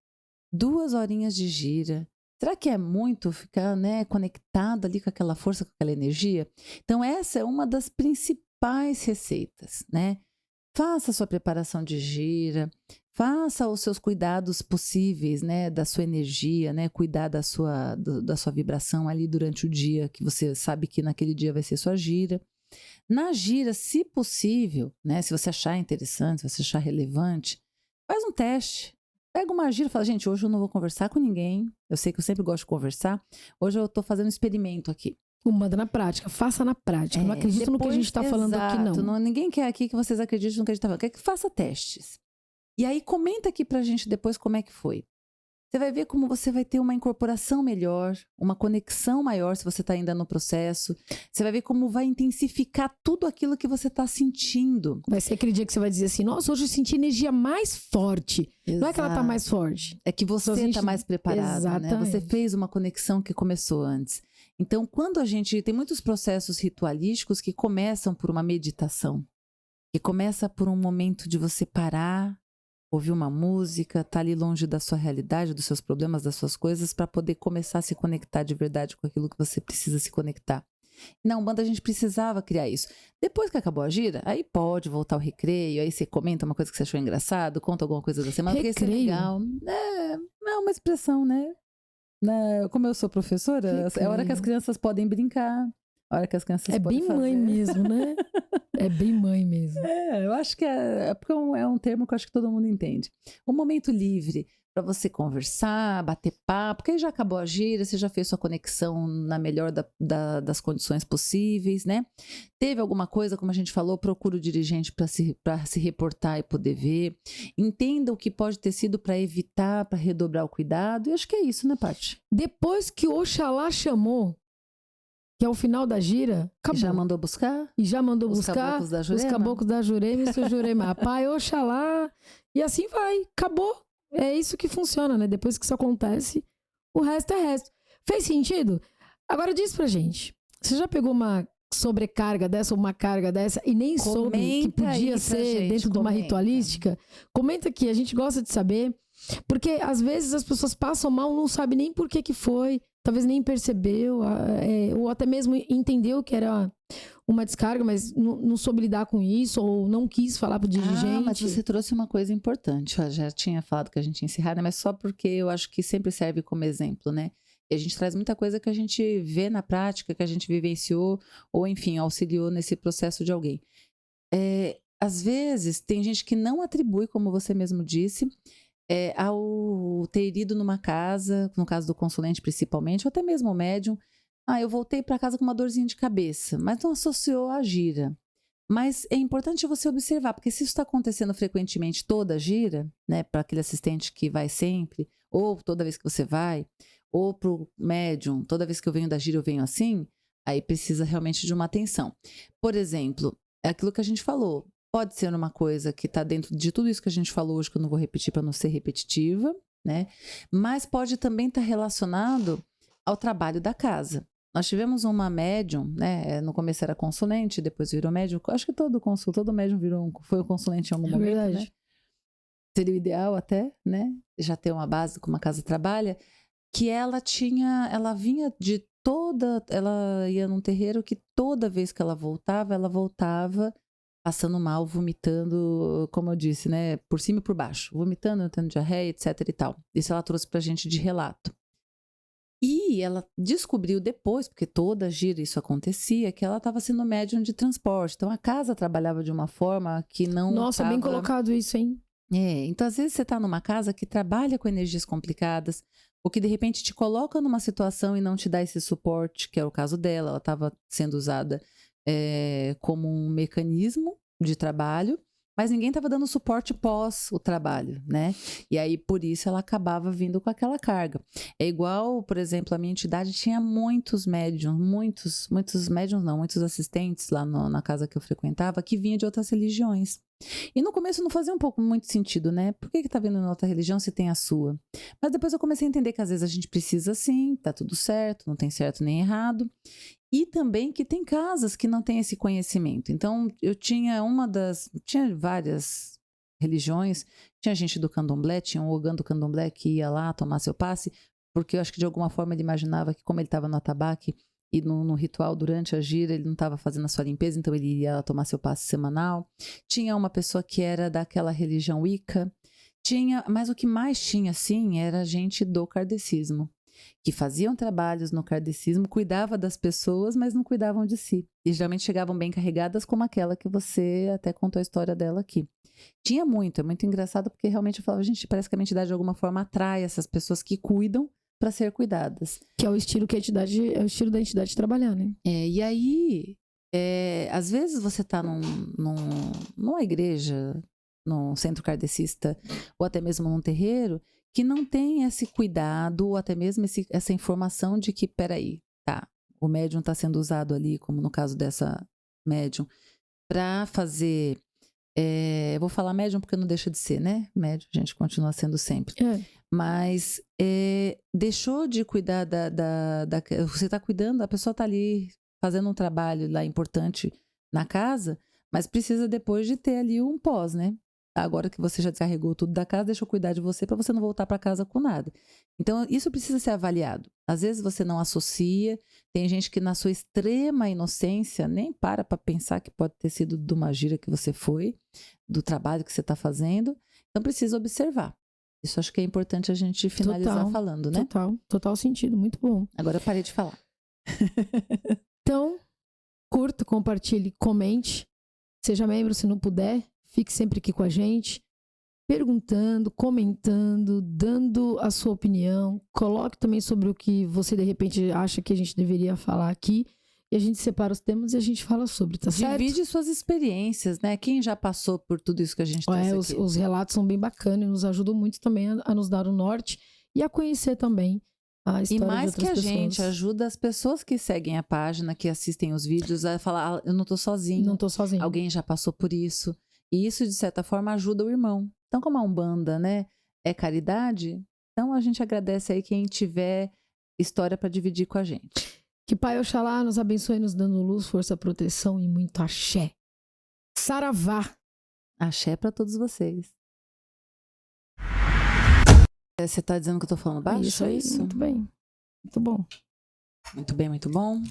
2 horinhas de gira. Será que é muito ficar, né, conectado ali com aquela força, com aquela energia? Então, essa é uma das principais receitas, né? Faça a sua preparação de gira, faça os seus cuidados possíveis, né, da sua energia, né, cuidar da sua vibração ali durante o dia, que você sabe que naquele dia vai ser sua gira. Na gira, se possível, né, se você achar interessante, se você achar relevante, faz um teste. Pega uma gira e fala, gente, hoje eu não vou conversar com ninguém. Eu sei que eu sempre gosto de conversar. Hoje eu tô fazendo um experimento aqui. Manda na prática, faça na prática. Não acredito no que a gente está falando aqui, não. Ninguém quer aqui que vocês acreditem no que a gente está falando. Quer que faça testes. E aí comenta aqui pra gente depois como é que foi. Você vai ver como você vai ter uma incorporação melhor, uma conexão maior se você está ainda no processo. Você vai ver como vai intensificar tudo aquilo que você está sentindo. Vai ser aquele dia que você vai dizer assim, nossa, hoje eu senti energia mais forte. Exato. Não é que ela tá mais forte. É que você está mais preparado, né? Você fez uma conexão que começou antes. Então, quando a gente... Tem muitos processos ritualísticos que começam por uma meditação. Que começa por um momento de você parar, ouvir uma música, tá ali longe da sua realidade, dos seus problemas, das suas coisas, para poder começar a se conectar de verdade com aquilo que você precisa se conectar. Na Umbanda a gente precisava criar isso. Depois que acabou a gira, aí pode voltar ao recreio, aí você comenta uma coisa que você achou engraçado, conta alguma coisa da semana, porque isso é legal. É uma expressão, né? Como eu sou professora, é a hora que as crianças podem brincar. A hora que as crianças podem bem fazer. Mãe mesmo, né? É bem mãe mesmo. Eu acho que porque é um termo que eu acho que todo mundo entende. Um momento livre para você conversar, bater papo, porque aí já acabou a gira, você já fez sua conexão na melhor das condições possíveis, né? Teve alguma coisa, como a gente falou, procura o dirigente para se reportar e poder ver. Entenda o que pode ter sido para evitar, para redobrar o cuidado. E acho que é isso, né, Paty? Depois que o Oxalá chamou, que é o final da gira, acabou. E já mandou buscar? E já mandou os buscar caboclos da Jurema? Os caboclos da Jurema e seu Jurema. Pai, Oxalá. E assim vai, acabou. É isso que funciona, né? Depois que isso acontece, o resto é resto. Fez sentido? Agora diz pra gente, você já pegou uma sobrecarga dessa ou uma carga dessa e nem soube que podia ser dentro de uma ritualística? Comenta aqui, a gente gosta de saber. Porque às vezes as pessoas passam mal, não sabem nem por que foi, talvez nem percebeu, ou até mesmo entendeu que era uma descarga, mas não soube lidar com isso, ou não quis falar pro dirigente. Mas você trouxe uma coisa importante. Eu já tinha falado que a gente ia encerrar, né? Mas só porque eu acho que sempre serve como exemplo, né? E a gente traz muita coisa que a gente vê na prática, que a gente vivenciou, ou enfim, auxiliou nesse processo de alguém. Às vezes, tem gente que não atribui, como você mesmo disse, ao ter ido numa casa, no caso do consulente principalmente, ou até mesmo o médium, eu voltei para casa com uma dorzinha de cabeça, mas não associou à gira. Mas é importante você observar, porque se isso está acontecendo frequentemente toda a gira, né, para aquele assistente que vai sempre, ou toda vez que você vai, ou para o médium, toda vez que eu venho da gira eu venho assim, aí precisa realmente de uma atenção. Por exemplo, é aquilo que a gente falou, pode ser uma coisa que está dentro de tudo isso que a gente falou hoje, que eu não vou repetir para não ser repetitiva, né? Mas pode também estar relacionado ao trabalho da casa. Nós tivemos uma médium, né? No começo era consulente, depois virou médium. Acho que todo médium foi o consulente em algum momento, verdade. né? Seria o ideal até, né? Já ter uma base como a casa trabalha, que ela vinha de ela ia num terreiro que toda vez que ela voltava passando mal, vomitando, como eu disse, né? Por cima e por baixo. Vomitando, tendo diarreia, etc e tal. Isso ela trouxe pra gente de relato. E ela descobriu depois, porque toda gira isso acontecia, que ela estava sendo médium de transporte. Então a casa trabalhava de uma forma que não. Nossa, bem colocado isso, hein? Então às vezes você está numa casa que trabalha com energias complicadas, ou que de repente te coloca numa situação e não te dá esse suporte, que é o caso dela. Ela estava sendo usada como um mecanismo de trabalho, mas ninguém estava dando suporte pós o trabalho, né? E aí, por isso, ela acabava vindo com aquela carga. É igual, por exemplo, a minha entidade tinha muitos médiums, muitos assistentes lá na casa que eu frequentava, que vinha de outras religiões. E no começo não fazia muito sentido, né? Por que tá vindo em outra religião se tem a sua? Mas depois eu comecei a entender que às vezes a gente precisa sim, tá tudo certo, não tem certo nem errado. E também que tem casas que não têm esse conhecimento. Então, eu tinha várias religiões, tinha gente do candomblé, tinha um ogã do candomblé que ia lá tomar seu passe, porque eu acho que de alguma forma ele imaginava que como ele estava no atabaque e no ritual durante a gira, ele não estava fazendo a sua limpeza, então ele ia lá tomar seu passe semanal. Tinha uma pessoa que era daquela religião Wicca, mas o que mais tinha, sim, era gente do kardecismo, que faziam trabalhos no kardecismo, cuidava das pessoas, mas não cuidavam de si. E geralmente chegavam bem carregadas, como aquela que você até contou a história dela aqui. Tinha muito, é muito engraçado, porque realmente eu falava, gente, parece que a minha entidade de alguma forma atrai essas pessoas que cuidam para ser cuidadas. Que é o estilo da entidade trabalhar, né? E aí, às vezes você tá numa igreja, num centro kardecista, ou até mesmo num terreiro, que não tem esse cuidado, ou até mesmo essa informação de que, peraí, tá, o médium está sendo usado ali, como no caso dessa médium, para fazer... vou falar médium porque não deixa de ser, né? Médium, a gente continua sendo sempre. Mas deixou de cuidar você está cuidando, a pessoa está ali fazendo um trabalho lá importante na casa, mas precisa depois de ter ali um pós, né? Agora que você já descarregou tudo da casa, deixa eu cuidar de você para você não voltar para casa com nada. Então, isso precisa ser avaliado. Às vezes você não associa, tem gente que na sua extrema inocência nem para pensar que pode ter sido de uma gira que você foi, do trabalho que você está fazendo. Então, precisa observar. Isso acho que é importante a gente finalizar falando, né? Total sentido, muito bom. Agora eu parei de falar. Então, curta, compartilhe, comente. Seja membro se não puder. Fique sempre aqui com a gente, perguntando, comentando, dando a sua opinião. Coloque também sobre o que você, de repente, acha que a gente deveria falar aqui. E a gente separa os temas e a gente fala sobre, tá certo? Divide suas experiências, né? Quem já passou por tudo isso que a gente trouxe aqui? Os relatos são bem bacanas e nos ajudam muito também a nos dar o norte e a conhecer também a história de outras pessoas. E mais que a gente, ajuda as pessoas que seguem a página, que assistem os vídeos, a falar, eu não tô sozinho. Não tô sozinho. Alguém já passou por isso. E isso, de certa forma, ajuda o irmão. Então, como a Umbanda, né, é caridade, então a gente agradece aí quem tiver história para dividir com a gente. Que Pai Oxalá nos abençoe, nos dando luz, força, proteção e muito axé. Saravá. Axé para todos vocês. Você tá dizendo que eu tô falando baixo? Isso, muito bem. Muito bom. Muito bem, muito bom.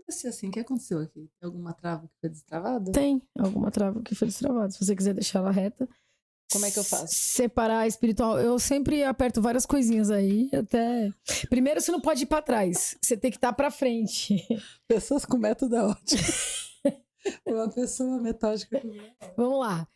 Assim, o que aconteceu aqui? Tem alguma trava que foi destravada? Tem alguma trava que foi destravada. Se você quiser deixar ela reta. Como é que eu faço? Separar espiritual. Eu sempre aperto várias coisinhas aí, até... Primeiro, você não pode ir pra trás. Você tem que estar pra frente. Pessoas com método é ótimo. Uma pessoa metódica. Vamos lá.